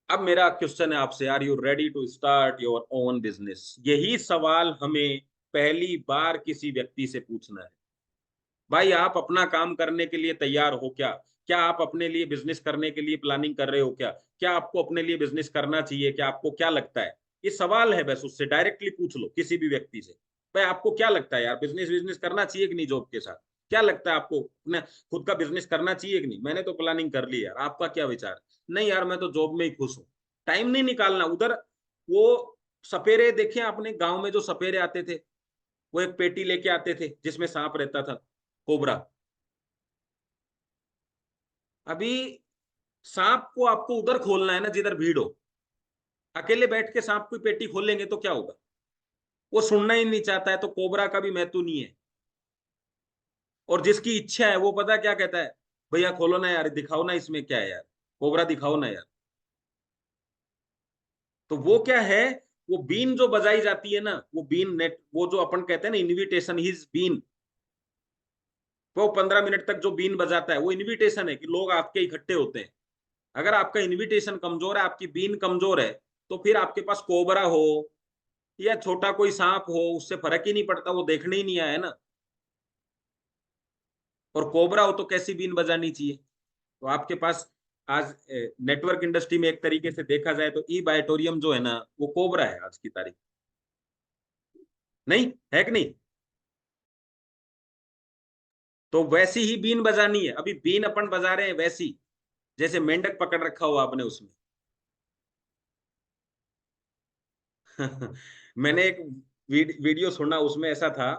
अब मेरा क्वेश्चन है आपसे, are you ready to start your own business? यही सवाल हमें पहली बार किसी व्यक्ति से पूछना है। भाई आप अपना काम करने के लिए तैयार हो क्या? क्या आप अपने लिए बिजनेस करने के लिए प्लानिंग कर रहे हो क्या? क्या आपको अपने लिए बिजनेस करना चाहिए? क्या आपको क्या लगता है? ये सवाल है, बस उससे डायरेक्टली पूछ लो किसी भी व्यक्ति से। भाई आपको क्या लगता है यार, बिजनेस बिजनेस करना चाहिए कि नहीं जॉब के साथ? क्या लगता है आपको, अपने खुद का बिजनेस करना चाहिए कि नहीं? मैंने तो प्लानिंग कर ली यार, आपका क्या विचार? नहीं यार मैं तो जॉब में ही खुश हूँ। टाइम नहीं निकालना उधर। वो सपेरे देखे आपने, गांव में जो सपेरे आते थे, वो एक पेटी लेके आते थे जिसमें सांप रहता था, कोबरा। अभी सांप को आपको उधर खोलना है ना जिधर भीड़ हो। अकेले बैठ के सांप की पेटी खोलेंगे तो क्या होगा? वो सुनना ही नहीं चाहता है, तो कोबरा का भी महत्व नहीं है। और जिसकी इच्छा है वो पता क्या कहता है, भैया खोलो ना यार, दिखाओ ना इसमें क्या है यार, कोबरा दिखाओ ना यार। तो वो क्या है, वो बीन जो बजाई जाती है ना, वो बीन नेट, वो जो अपन कहते हैं ना इनविटेशन हिज बीन, वो 15 मिनट तक जो बीन बजाता है वो इनविटेशन है कि लोग आपके इकट्ठे होते हैं। अगर आपका इनविटेशन कमजोर है, आपकी बीन कमजोर है, तो फिर आपके पास कोबरा हो या छोटा कोई सांप हो, उससे फर्क ही नहीं पड़ता, वो देखने ही नहीं आया ना। और कोबरा हो तो कैसी बीन बजानी चाहिए? तो आपके पास आज नेटवर्क इंडस्ट्री में एक तरीके से देखा जाए तो ई बायोटोरियम जो है ना, वो कोबरा है आज की तारीख। नहीं है कि नहीं? तो वैसी ही बीन बजानी है। अभी बीन अपन बजा रहे हैं वैसी, जैसे मेंढक पकड़ रखा हो आपने उसमें। मैंने एक वीडियो सुना, उसमें ऐसा था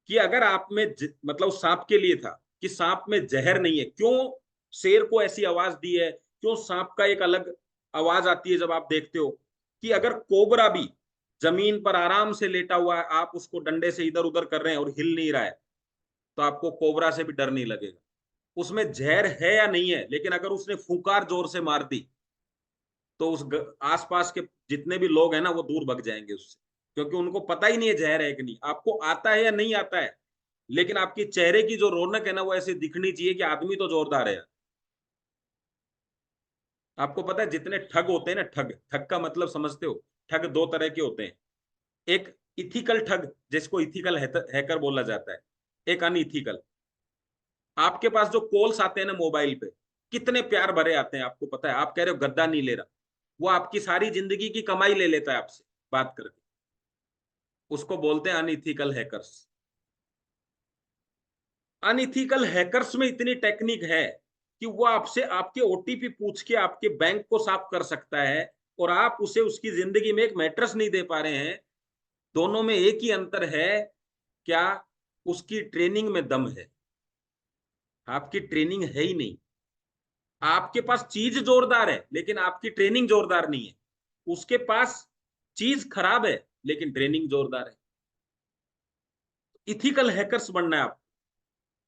कि अगर आप में मतलब सांप के लिए था कि सांप में जहर नहीं है, क्यों शेर को ऐसी आवाज दी है, क्यों सांप का एक अलग आवाज आती है जब आप देखते हो, कि अगर कोबरा भी जमीन पर आराम से लेटा हुआ है, आप उसको डंडे से इधर उधर कर रहे हैं और हिल नहीं रहा है, तो आपको कोबरा से भी डर नहीं लगेगा। उसमें जहर है या नहीं है, लेकिन अगर उसने फुंकार जोर से मार दी तो उस आसपास के जितने भी लोग हैं ना, वो दूर भग जाएंगे उससे, क्योंकि उनको पता ही नहीं है जहर है कि नहीं। आपको आता है या नहीं आता है, लेकिन आपकी चेहरे की जो रौनक है ना, वो ऐसे दिखनी चाहिए कि आदमी तो जोरदार है। आपको पता है जितने ठग होते हैं ना, ठग, ठग का मतलब समझते हो? ठग दो तरह के होते हैं। एक इथिकल ठग, जिसको इथिकल हैकर बोला जाता है। एक अनइथिकल। आपके पास जो कॉल्स आते हैं ना मोबाइल पे, कितने प्यार भरे आते हैं, आपको पता है? आप कह रहे हो गद्दा नहीं ले रहा, वो आपकी सारी जिंदगी की कमाई ले लेता है आपसे बात करके। उसको बोलते हैं अनइथिकल हैकर्स। अनइथिकल हैकर्स में इतनी टेक्निक है कि वो आपसे आपके ओटीपी पूछ के आपके बैंक को साफ कर सकता है, और आप उसे उसकी जिंदगी में एक मैट्रेस नहीं दे पा रहे हैं। दोनों में एक ही अंतर है, क्या? उसकी ट्रेनिंग में दम है, आपकी ट्रेनिंग है ही नहीं। आपके पास चीज जोरदार है लेकिन आपकी ट्रेनिंग जोरदार नहीं है। उसके पास चीज खराब है लेकिन ट्रेनिंग जोरदार है। इथिकल हैकर्स बनना है आप।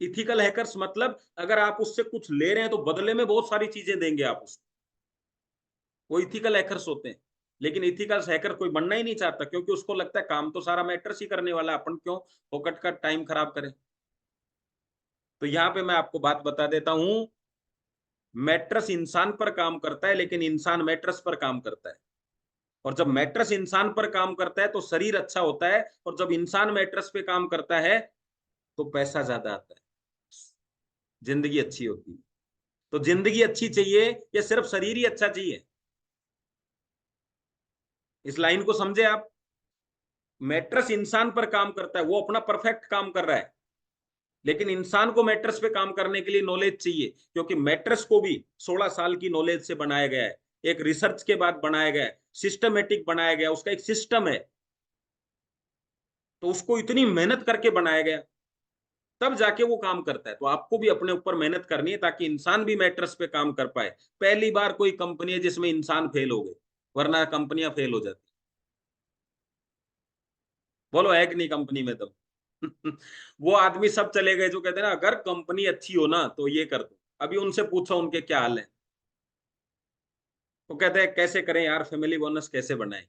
इथिकल हैकर्स मतलब अगर आप उससे कुछ ले रहे हैं तो बदले में बहुत सारी चीजें देंगे आप उसको। वो इथिकल हैकर्स होते हैं। लेकिन इथिकल हैकर कोई बनना ही नहीं चाहता, क्योंकि उसको लगता है काम तो सारा मैटर्स ही करने वाला है, अपन क्यों फोकट का टाइम खराब करें। तो यहाँ पे मैं आपको बात बता देता हूं, मैट्रस इंसान पर काम करता है लेकिन इंसान मैट्रस पर काम करता है। और जब मैट्रस इंसान पर काम करता है तो शरीर अच्छा होता है, और जब इंसान मैट्रस पे काम करता है तो पैसा ज्यादा आता है, जिंदगी अच्छी होती है। तो जिंदगी अच्छी चाहिए या सिर्फ शरीर ही अच्छा चाहिए? इस लाइन को समझे आप। मैट्रस इंसान पर काम करता है, वो अपना परफेक्ट काम कर रहा है, लेकिन इंसान को मैट्रस पे काम करने के लिए नॉलेज चाहिए, क्योंकि मैट्रस को भी 16 साल की नॉलेज से बनाया गया है, एक रिसर्च के बाद बनाया गया है, सिस्टमेटिक बनाया गया, उसका एक सिस्टम है। तो उसको इतनी मेहनत करके बनाया गया, तब जाके वो काम करता है। तो आपको भी अपने ऊपर मेहनत करनी है ताकि इंसान भी मैट्रस पे काम कर पाए। पहली बार कोई कंपनी है जिसमें इंसान फेल हो गए, वरना कंपनियां फेल हो जाती। बोलो है कि नहीं कंपनी में तो? वो आदमी सब चले गए जो कहते हैं ना, अगर कंपनी अच्छी हो ना तो ये कर दो। अभी उनसे पूछो उनके क्या हाल है। वो कहते हैं कैसे करें यार, फैमिली बोनस कैसे बनाएं।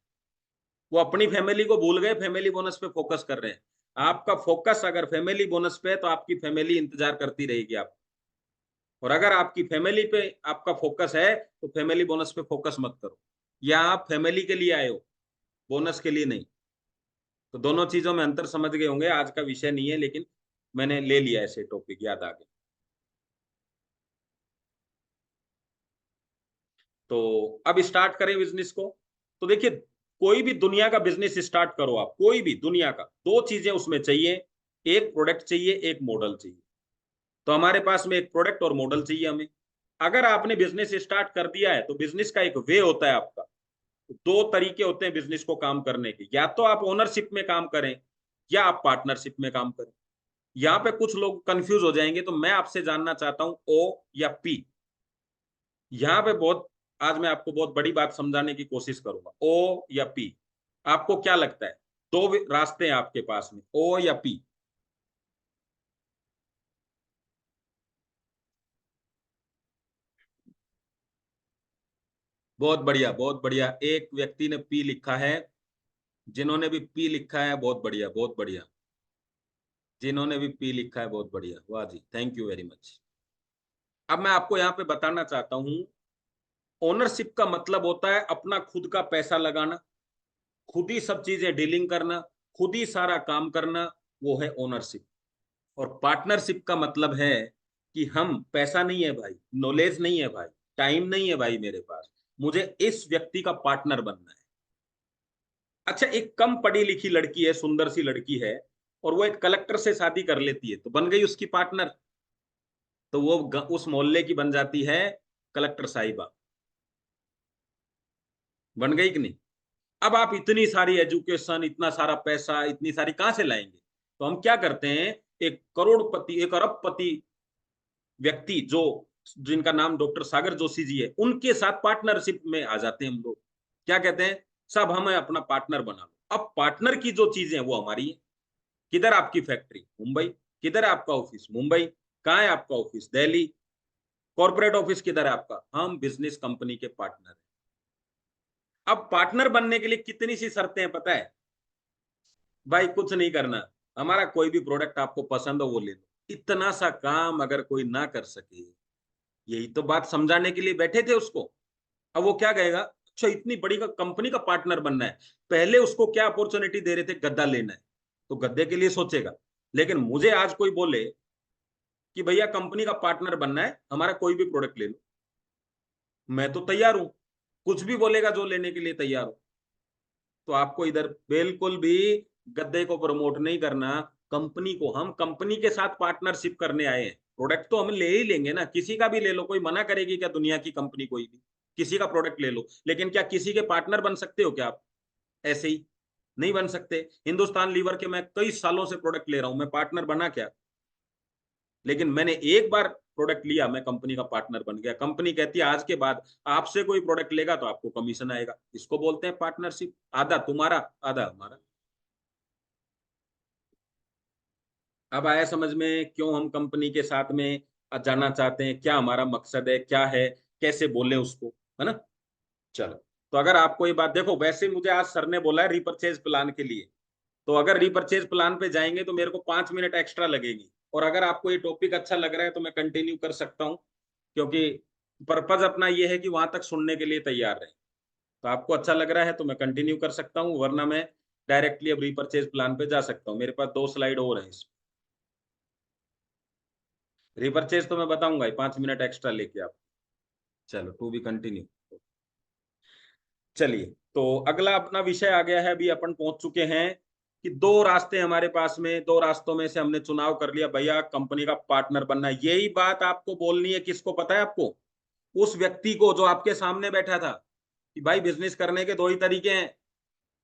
वो अपनी फैमिली को भूल गए, फैमिली बोनस पे फोकस कर रहे हैं। आपका फोकस अगर फैमिली बोनस पे है तो आपकी फैमिली इंतजार करती रहेगी आप। और अगर आपकी फैमिली पे आपका फोकस है तो फैमिली बोनस पे फोकस मत करो। या आप फैमिली के लिए आए हो, बोनस के लिए नहीं। तो दोनों चीजों में अंतर समझ गए होंगे। आज का विषय नहीं है, लेकिन मैंने ले लिया ऐसे टॉपिक, याद आ गए। तो अब स्टार्ट करें बिजनेस को। तो देखिए, कोई भी दुनिया का बिजनेस स्टार्ट करो आप, कोई भी दुनिया का, दो चीजें उसमें चाहिए। एक प्रोडक्ट चाहिए, एक मॉडल चाहिए। तो हमारे पास में एक प्रोडक्ट और मॉडल चाहिए हमें। अगर आपने बिजनेस स्टार्ट कर दिया है तो बिजनेस का एक वे होता है आपका। दो तरीके होते हैं बिजनेस को काम करने के, या तो आप ओनरशिप में काम करें या आप पार्टनरशिप में काम करें। यहाँ पे कुछ लोग कंफ्यूज हो जाएंगे, तो मैं आपसे जानना चाहता हूं ओ या पी। यहाँ पे बहुत, आज मैं आपको बहुत बड़ी बात समझाने की कोशिश करूंगा। ओ या पी, आपको क्या लगता है? दो रास्ते हैं आपके पास में, ओ या पी। बहुत बढ़िया, बहुत बढ़िया। एक व्यक्ति ने पी लिखा है। जिन्होंने भी पी लिखा है बहुत बढ़िया, बहुत बढ़िया। जिन्होंने भी पी लिखा है बहुत बढ़िया, वाह जी, थैंक यू वेरी मच। अब मैं आपको यहाँ पे बताना चाहता हूँ, ओनरशिप का मतलब होता है अपना खुद का पैसा लगाना, खुद ही सब चीजें डीलिंग करना, खुद ही सारा काम करना, वो है ओनरशिप। और पार्टनरशिप का मतलब है कि हम, पैसा नहीं है भाई, नॉलेज नहीं है भाई, टाइम नहीं है भाई मेरे पास, मुझे इस व्यक्ति का पार्टनर बनना है। अच्छा, एक कम पढ़ी लिखी लड़की है, सुंदर सी लड़की है, और वो एक कलेक्टर से शादी कर लेती है, तो बन गई उसकी पार्टनर। तो वो उस मोहल्ले की बन जाती है कलेक्टर साहिबा। बन गई कि नहीं? अब आप इतनी सारी एजुकेशन, इतना सारा पैसा, इतनी सारी कहां से लाएंगे? तो हम क्या करते हैं, एक करोड़पति, एक अरबपति व्यक्ति जो, जिनका नाम डॉक्टर सागर जोशी जी है, उनके साथ पार्टनरशिप में आ जाते हैं हम लोग। क्या कहते हैं, सब हमें अपना पार्टनर बना लो। अब पार्टनर की जो चीजें हैं वो हमारी है। किधर आपकी फैक्ट्री? मुंबई। किधर है आपका ऑफिस? मुंबई। कहाँ है आपका ऑफिस? दिल्ली। कॉर्पोरेट ऑफिस किधर है आपका? हम बिजनेस कंपनी के पार्टनर हैं। अब पार्टनर बनने के लिए कितनी सी शर्तें हैं पता है? भाई कुछ नहीं करना, हमारा कोई भी प्रोडक्ट आपको पसंद हो वो ले लो। इतना सा काम अगर कोई ना कर सके, यही तो बात समझाने के लिए बैठे थे उसको। अब वो क्या कहेगा, अच्छा इतनी बड़ी का कंपनी का पार्टनर बनना है। पहले उसको क्या अपॉर्चुनिटी दे रहे थे, गद्दा लेना है, तो गद्दे के लिए सोचेगा। लेकिन मुझे आज कोई बोले कि भैया कंपनी का पार्टनर बनना है, हमारा कोई भी प्रोडक्ट ले लो, मैं तो तैयार हूं। कुछ भी बोलेगा, जो लेने के लिए तैयार हूं। तो आपको इधर बिल्कुल भी गद्दे को प्रमोट नहीं करना। कंपनी को, हम कंपनी के साथ पार्टनरशिप करने आए हैं। प्रोडक्ट तो हम ले ही लेंगे ना, किसी का भी ले लो, कोई मना करेगी क्या? दुनिया की कंपनी कोई भी किसी का प्रोडक्ट ले लो, लेकिन क्या किसी के पार्टनर बन सकते हो क्या आप? ऐसे ही नहीं बन सकते। हिंदुस्तान लीवर के मैं कई सालों से प्रोडक्ट ले रहा हूं, मैं पार्टनर बना क्या? लेकिन मैंने एक बार प्रोडक्ट लिया, मैं कंपनी का पार्टनर बन गया। कंपनी कहती है आज के बाद आपसे कोई प्रोडक्ट लेगा तो आपको कमीशन आएगा। इसको बोलते हैं पार्टनरशिप। आधा तुम्हारा, आधा हमारा। अब आया समझ में क्यों हम कंपनी के साथ में जाना चाहते हैं, क्या हमारा मकसद है, क्या है, कैसे बोले उसको, है ना? चलो। तो अगर आपको ये बात, देखो वैसे मुझे आज सर ने बोला है रिपर्चेज प्लान के लिए, तो अगर रिपर्चेज प्लान पे जाएंगे तो मेरे को 5 मिनट एक्स्ट्रा लगेगी। और अगर आपको ये टॉपिक अच्छा लग रहा है तो मैं कंटिन्यू कर सकता हूँ, क्योंकि पर्पज अपना ये है कि वहां तक सुनने के लिए तैयार रहे। तो आपको अच्छा लग रहा है तो मैं कंटिन्यू कर सकता हूँ, वरना मैं डायरेक्टली अब रिपर्चेज प्लान पे जा सकता हूँ। मेरे पास 2 स्लाइड और है। रिपर्चेज तो मैं बताऊंगा ही, 5 मिनट एक्स्ट्रा लेके आप। चलो, टू बी कंटिन्यू। चलिए, तो अगला अपना विषय आ गया है। अभी अपन पहुंच चुके हैं कि दो रास्ते हमारे पास में, दो रास्तों में से हमने चुनाव कर लिया, भैया कंपनी का पार्टनर बनना है। यही बात आपको बोलनी है, किसको पता है आपको? उस व्यक्ति को जो आपके सामने बैठा था, कि भाई बिजनेस करने के दो ही तरीके हैं,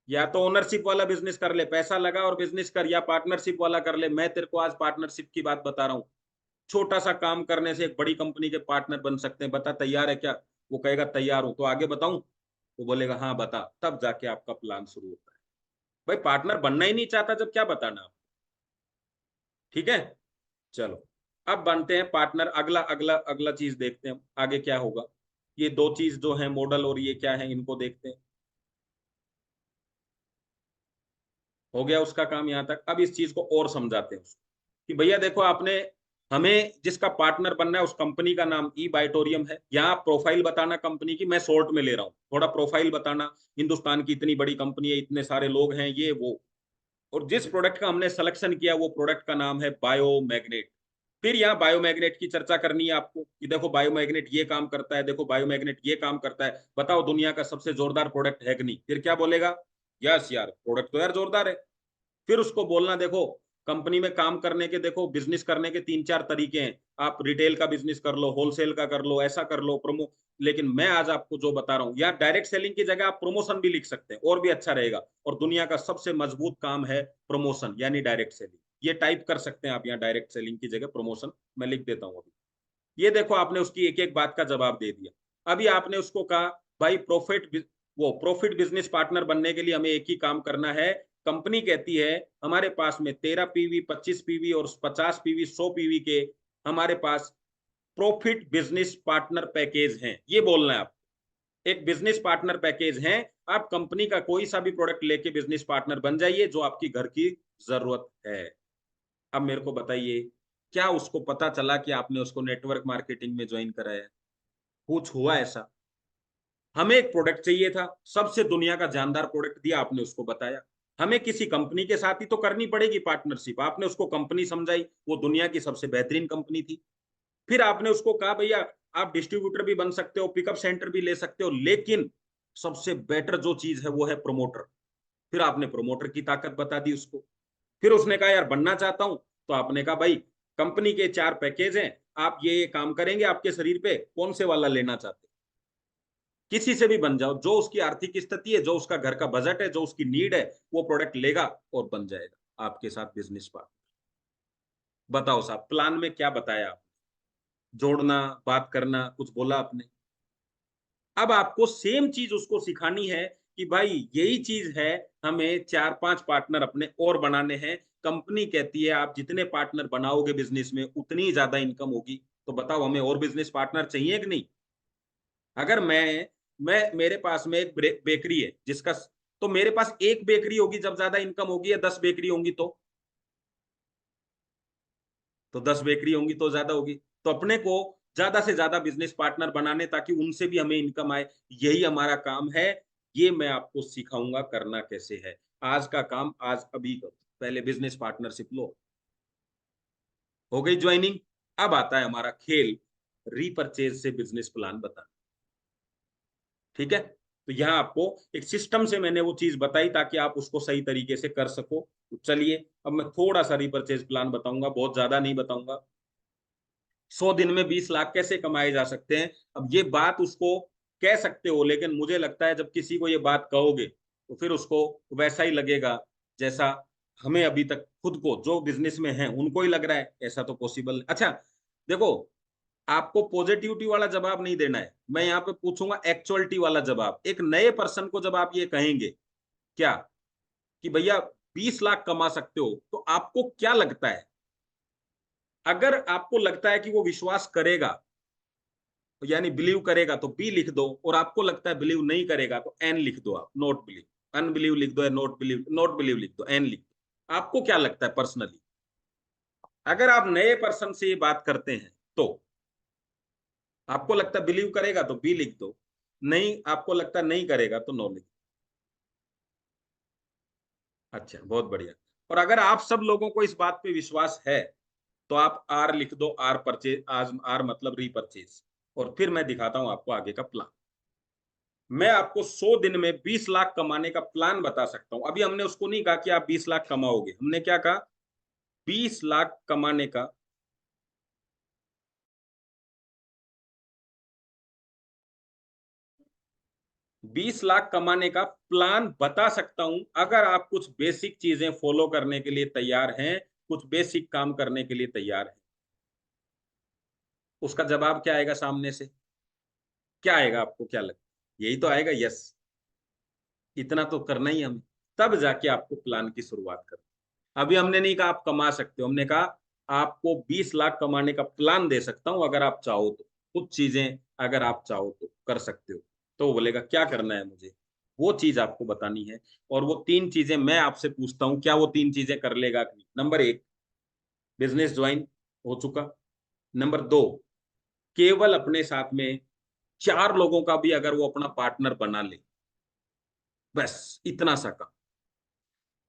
या तो ओनरशिप वाला बिजनेस कर ले, पैसा लगा और बिजनेस कर, या पार्टनरशिप वाला कर ले। मैं तेरे को आज पार्टनरशिप की बात बता रहा हूँ। छोटा सा काम करने से एक बड़ी कंपनी के पार्टनर बन सकते हैं। बता तैयार है क्या? वो कहेगा तैयार हूं। तो आगे बताऊं? वो बोलेगा हाँ बता, तब जाके आपका प्लान शुरू होता है। भाई पार्टनर बनना ही नहीं चाहता जब क्या बताना आप? ठीक है, चलो। अब बनते हैं पार्टनर। अगला अगला अगला चीज देखते हैं आगे क्या होगा। ये दो चीज जो है मॉडल और ये क्या है इनको देखते हैं। हो गया उसका काम यहाँ तक। अब इस चीज को और समझाते हैं उसको कि भैया देखो आपने हमें जिसका पार्टनर बनना है उस कंपनी का नाम ई बाइटोरियम है। यहाँ प्रोफाइल बताना कंपनी की, मैं शॉर्ट में ले रहा हूँ, थोड़ा प्रोफाइल बताना, हिंदुस्तान की इतनी बड़ी कंपनी है, इतने सारे लोग हैं, ये वो। और जिस प्रोडक्ट का हमने सिलेक्शन किया वो प्रोडक्ट का नाम है बायोमैग्नेट। फिर यहाँ बायोमैग्नेट की चर्चा करनी है आपको कि देखो बायोमैग्नेट ये काम करता है, देखो बायोमैग्नेट ये काम करता है, बताओ दुनिया का सबसे जोरदार प्रोडक्ट है कि नहीं। फिर क्या बोलेगा, यस यार प्रोडक्ट तो यार जोरदार है। फिर उसको बोलना देखो कंपनी में काम करने के, देखो बिजनेस करने के तीन चार तरीके हैं, आप रिटेल का बिजनेस कर लो, होलसेल का कर लो, ऐसा कर लो, प्रोमो। लेकिन मैं आज आपको जो बता रहा हूँ, या डायरेक्ट सेलिंग की जगह आप प्रमोशन भी लिख सकते हैं और भी अच्छा रहेगा। और दुनिया का सबसे मजबूत काम है प्रमोशन यानी डायरेक्ट सेलिंग। ये टाइप कर सकते हैं आप यहाँ, डायरेक्ट सेलिंग की जगह प्रमोशन मैं लिख देता हूँ अभी। ये देखो आपने उसकी एक एक बात का जवाब दे दिया। अभी आपने उसको कहा भाई प्रॉफिट बिजनेस पार्टनर बनने के लिए हमें एक ही काम करना है। कंपनी कहती है हमारे पास में 13 पीवी, 25 पीवी और 50 पीवी, 100 पीवी के हमारे पास प्रॉफिट बिजनेस पार्टनर पैकेज हैं। ये बोलना है आप, एक बिजनेस पार्टनर पैकेज है। आप कंपनी का कोई सा भी प्रोडक्ट लेके बिजनेस पार्टनर बन जाइए जो आपकी घर की जरूरत है। अब मेरे को बताइए, क्या उसको पता चला कि आपने उसको नेटवर्क मार्केटिंग में ज्वाइन कराया? कुछ हुआ ऐसा? हमें एक प्रोडक्ट चाहिए था, सबसे दुनिया का जानदार प्रोडक्ट दिया, आपने उसको बताया। हमें किसी कंपनी के साथ ही तो करनी पड़ेगी पार्टनरशिप, आपने उसको कंपनी समझाई, वो दुनिया की सबसे बेहतरीन कंपनी थी। फिर आपने उसको कहा भैया आप डिस्ट्रीब्यूटर भी बन सकते हो, पिकअप सेंटर भी ले सकते हो, लेकिन सबसे बेटर जो चीज है वो है प्रोमोटर। फिर आपने प्रोमोटर की ताकत बता दी उसको। फिर उसने कहा यार बनना चाहता हूं, तो आपने कहा भाई कंपनी के 4 पैकेज हैं, आप ये काम करेंगे आपके शरीर पे, कौन से वाला लेना चाहते हैं? किसी से भी बन जाओ, जो उसकी आर्थिक स्थिति है, जो उसका घर का बजट है, जो उसकी नीड है, वो प्रोडक्ट लेगा और बन जाएगा आपके साथ बिजनेस पार्टनर। बताओ साहब प्लान में क्या बताया आप? जोड़ना, बात करना, कुछ बोला आपने? अब आपको सेम चीज उसको सिखानी है कि भाई यही चीज है, हमें 4-5 पार्टनर अपने और बनाने हैं। कंपनी कहती है आप जितने पार्टनर बनाओगे बिजनेस में उतनी ज्यादा इनकम होगी। तो बताओ हमें और बिजनेस पार्टनर चाहिए कि नहीं? अगर मैं मेरे पास में एक बेकरी है जिसका, तो मेरे पास एक बेकरी होगी जब ज्यादा इनकम होगी, या 10 बेकरी होंगी तो 10 बेकरी होंगी तो ज्यादा होगी। तो अपने को ज्यादा से ज्यादा बिजनेस पार्टनर बनाने ताकि उनसे भी हमें इनकम आए, यही हमारा काम है। ये मैं आपको सिखाऊंगा करना कैसे है। आज का काम आज अभी करो, पहले बिजनेस पार्टनरशिप लो। हो गई ज्वाइनिंग। अब आता है हमारा खेल, रीपर्चेज से बिजनेस प्लान बताना। ठीक है, तो यहाँ आपको एक सिस्टम से मैंने वो चीज बताई ताकि आप उसको सही तरीके से कर सको। तो चलिए अब मैं थोड़ा सा रीपर्चेज प्लान बताऊंगा, बहुत ज्यादा नहीं बताऊंगा। 100 दिन में 20 लाख कैसे कमाए जा सकते हैं, अब ये बात उसको कह सकते हो, लेकिन मुझे लगता है जब किसी को ये बात कहोगे तो फिर उसको वैसा ही लगेगा जैसा हमें अभी तक खुद को जो बिजनेस में है उनको ही लग रहा है। ऐसा तो पॉसिबल। अच्छा देखो, आपको पॉजिटिविटी वाला जवाब नहीं देना है, मैं यहाँ पे पूछूंगा एक्चुअलिटी वाला जवाब। एक नए पर्सन को जब आप ये कहेंगे क्या कि भैया 20 लाख कमा सकते हो, तो आपको क्या लगता है? अगर आपको लगता है कि वो विश्वास करेगा यानी बिलीव करेगा तो बी लिख दो, और आपको लगता है बिलीव नहीं करेगा तो एन लिख दो। आप नोट बिलीव, अनबिलीव लिख दो, या नोट बिलीव लिख दो, एन लिख दो। आपको क्या लगता है पर्सनली? अगर आप नए पर्सन से ये बात करते हैं तो आपको लगता है बिलीव करेगा तो बी लिख दो, नहीं आपको लगता है नहीं करेगा तो नो लिख दो। अच्छा बहुत बढ़िया। और अगर आप सब लोगों को इस बात पे विश्वास है तो आप आर लिख दो, आर परचेज, आज आर मतलब रीपरचेज। और फिर मैं दिखाता हूं आपको आगे का प्लान। मैं आपको 100 दिन में 20 लाख कमाने का प्लान बता सकता हूं। अभी हमने उसको नहीं कहा कि आप 20 लाख कमाओगे, हमने क्या कहा, 20 लाख कमाने का 20 लाख कमाने का प्लान बता सकता हूं अगर आप कुछ बेसिक चीजें फॉलो करने के लिए तैयार हैं, कुछ बेसिक काम करने के लिए तैयार हैं। उसका जवाब क्या आएगा सामने से? क्या आएगा आपको क्या लगता है? यही तो आएगा, यस। इतना तो करना ही हमें, तब जाके आपको प्लान की शुरुआत करना। अभी हमने नहीं कहा आप कमा सकते हो, हमने कहा आपको 20 लाख कमाने का प्लान दे सकता हूं अगर आप चाहो तो। कुछ चीजें अगर आप चाहो तो कर सकते हो। तो वो बोलेगा क्या करना है मुझे, वो चीज आपको बतानी है। और वो 3 चीजें मैं आपसे पूछता हूँ, क्या वो 3 चीजें कर लेगा कि नहीं? नंबर 1, बिजनेस ज्वाइन हो चुका। नंबर 2, केवल अपने साथ में 4 लोगों का भी अगर वो अपना पार्टनर बना ले, बस इतना सा काम।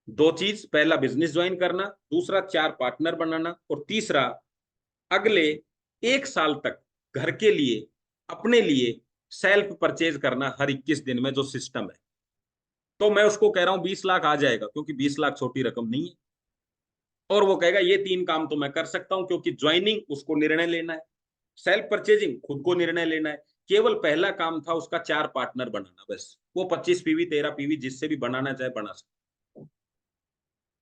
2 चीज, पहला बिजनेस ज्वाइन करना, दूसरा 4 पार्टनर बनाना, और तीसरा अगले 1 साल तक घर के लिए, अपने लिए सेल्फ परचेज करना हर 21 दिन में, जो सिस्टम है। तो मैं उसको कह रहा हूँ 20 लाख आ जाएगा, क्योंकि 20 लाख छोटी रकम नहीं है। और वो कहेगा ये 3 काम तो मैं कर सकता हूँ, क्योंकि ज्वाइनिंग उसको निर्णय लेना है, सेल्फ परचेजिंग खुद को निर्णय लेना है, केवल पहला काम था उसका 4 पार्टनर बनाना, बस वो 25 पीवी 13 पीवी जिससे भी बनाना चाहे बना सकता।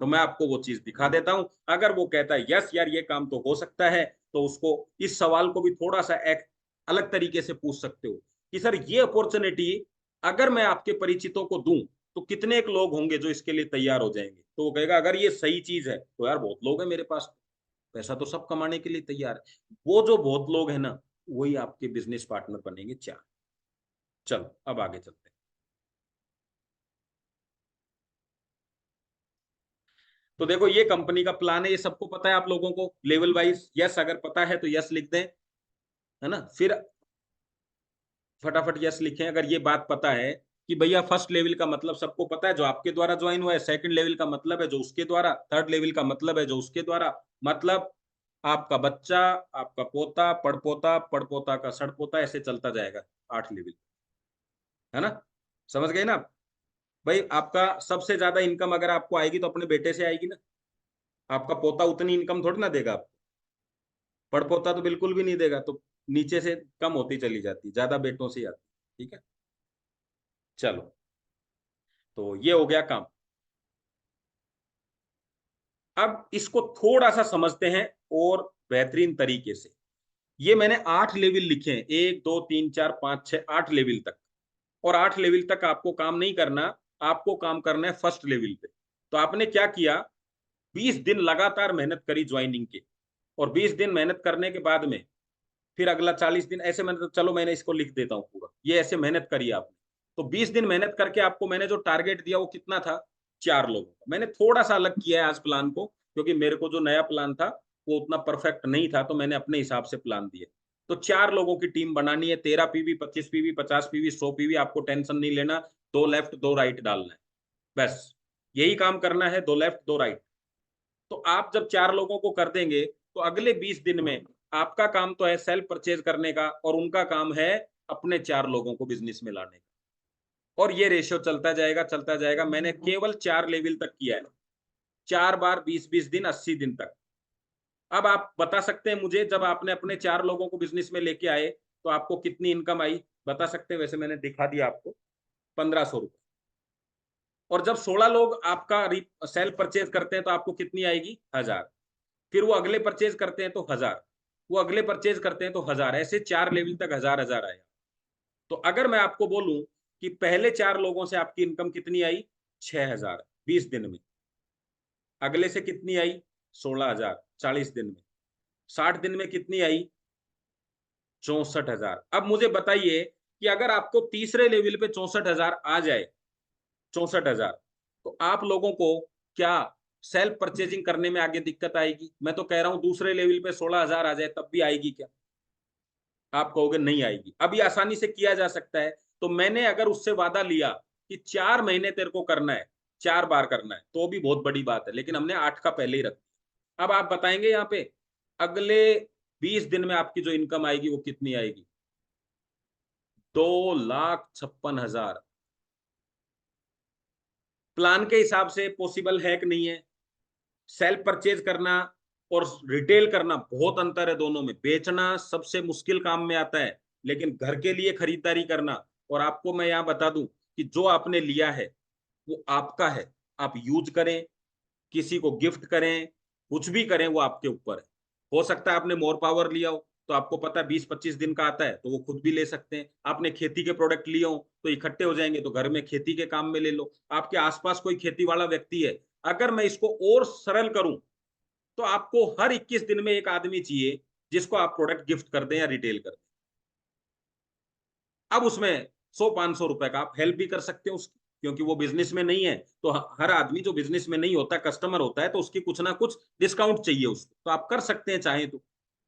तो मैं आपको वो चीज दिखा देता हूं। अगर वो कहता है यस यार ये काम तो हो सकता है, तो उसको इस सवाल को भी थोड़ा सा एक अलग तरीके से पूछ सकते हो कि सर ये अपॉर्चुनिटी अगर मैं आपके परिचितों को दूं तो कितने एक लोग होंगे जो इसके लिए तैयार हो जाएंगे। तो वो कहेगा अगर ये सही चीज है तो यार बहुत लोग हैं मेरे पास, पैसा तो सब कमाने के लिए तैयार है। वो जो बहुत लोग हैं ना, वही आपके बिजनेस पार्टनर बनेंगे 4। चलो अब आगे चलते हैं। तो देखो ये कंपनी का प्लान है, ये सबको पता है आप लोगों को लेवल वाइज। यस अगर पता है तो यस लिख दें, है ना। फिर फटाफट यस लिखें अगर ये बात पता है कि भैया फर्स्ट लेवल का मतलब सबको पता है जो आपके द्वारा ज्वाइन हुआ है, सेकंड लेवल का मतलब है जो उसके द्वारा, थर्ड लेवल का मतलब है जो उसके द्वारा, मतलब आपका बच्चा, आपका पोता, पड़पोता, पड़पोता का सड़पोता, ऐसे चलता जाएगा 8 लेवल, है ना। समझ गए ना आप? भाई आपका सबसे ज्यादा इनकम अगर आपको आएगी तो अपने बेटे से आएगी ना। आपका पोता उतनी इनकम थोड़ी ना देगा आपको, पड़पोता तो बिल्कुल भी नहीं देगा। तो नीचे से कम होती चली जाती, ज्यादा बेटों से ही आती। ठीक है, चलो तो ये हो गया काम। अब इसको थोड़ा सा समझते हैं और बेहतरीन तरीके से। ये मैंने 8 लेवल लिखे हैं, 1 2 3 4 5 6 8 लेवल तक। और 8 लेवल तक आपको काम नहीं करना, आपको काम करना है फर्स्ट लेवल पे। तो आपने क्या किया, 20 दिन लगातार मेहनत करी ज्वाइनिंग के, और 20 दिन मेहनत करने के बाद में फिर अगला 40 दिन ऐसे, मैंने तो चलो मैंने इसको लिख देता हूँ पूरा, ये ऐसे मेहनत करी आपने। तो 20 दिन मेहनत करके आपको मैंने जो टारगेट दिया वो कितना था, 4 लोगों का। मैंने थोड़ा सा अलग किया है आज प्लान को, क्योंकि मेरे को जो नया प्लान था वो उतना परफेक्ट नहीं था, तो मैंने अपने हिसाब से प्लान दिया। तो 4 लोगों की टीम बनानी है, 13 पीवी, 25 पीवी, 50 पीवी, 100 पीवी, आपको टेंशन नहीं लेना। 2 लेफ्ट 2 राइट डालना है, बस यही काम करना है, 2 लेफ्ट 2 राइट। तो आप जब 4 लोगों को कर देंगे तो अगले 20 दिन में आपका काम तो है सेल्फ परचेज करने का, और उनका काम है अपने 4 लोगों को बिजनेस में लाने का। और ये रेशियो चलता जाएगा चलता जाएगा। मैंने केवल 4 लेवल तक किया है, 4 बार 20-20 दिन, 80 दिन तक। अब आप बता सकते हैं मुझे, जब आपने अपने 4 लोगों को बिजनेस में लेके आए तो आपको कितनी इनकम आई, बता सकते हैं? वैसे मैंने दिखा दिया आपको, 1500 रुपए। और जब 16 लोग आपका सेल्फ परचेज करते हैं तो आपको कितनी आएगी, 1000। फिर वो अगले परचेज करते हैं तो 1000, वो अगले परचेज करते हैं तो 1000, ऐसे 4 लेवल तक 1000 आएगा। तो अगर मैं आपको बोलूं कि पहले 4 लोगों से आपकी इनकम कितनी आई, 6000 20 दिन में। अगले से कितनी आई, 16000 40 दिन में। 60 दिन में कितनी आई, 64,000। अब मुझे बताइए कि अगर आपको तीसरे लेवल पे 64,000 आ जाए, 64,000, तो आप लोगों को क्या सेल्फ परचेजिंग करने में आगे दिक्कत आएगी? मैं तो कह रहा हूं दूसरे लेवल पे 16,000 आ जाए तब भी आएगी क्या? आप कहोगे नहीं आएगी। अब ये आसानी से किया जा सकता है। तो मैंने अगर उससे वादा लिया कि 4 महीने तेरे को करना है, 4 बार करना है, तो भी बहुत बड़ी बात है, लेकिन हमने 8 का पहले ही रख दिया। अब आप बताएंगे यहाँ पे अगले 20 दिन में आपकी जो इनकम आएगी वो कितनी आएगी, 2,56,000। प्लान के हिसाब से पॉसिबल है कि नहीं है? सेल्फ परचेज करना और रिटेल करना बहुत अंतर है दोनों में। बेचना सबसे मुश्किल काम में आता है, लेकिन घर के लिए खरीदारी करना, और आपको मैं यहाँ बता दूं कि जो आपने लिया है वो आपका है, आप यूज करें, किसी को गिफ्ट करें, कुछ भी करें, वो आपके ऊपर है। हो सकता है आपने मोर पावर लिया हो तो आपको पता है 20-25 दिन का आता है, तो वो खुद भी ले सकते हैं। आपने खेती के प्रोडक्ट लिए हो तो इकट्ठे हो जाएंगे, तो घर में खेती के काम में ले लो। आपके आसपास कोई खेती वाला व्यक्ति है, अगर मैं इसको और सरल करूं तो आपको हर 21 दिन में एक आदमी चाहिए जिसको आप प्रोडक्ट गिफ्ट कर दें या रिटेल कर दें। अब उसमें 100-500 रुपए का आप हेल्प भी कर सकते हैं उसकी, क्योंकि वो बिजनेस में नहीं है। तो हर आदमी जो बिजनेस में नहीं होता, कस्टमर होता है, तो उसकी कुछ ना कुछ डिस्काउंट चाहिए उसको, तो आप कर सकते हैं चाहे तो,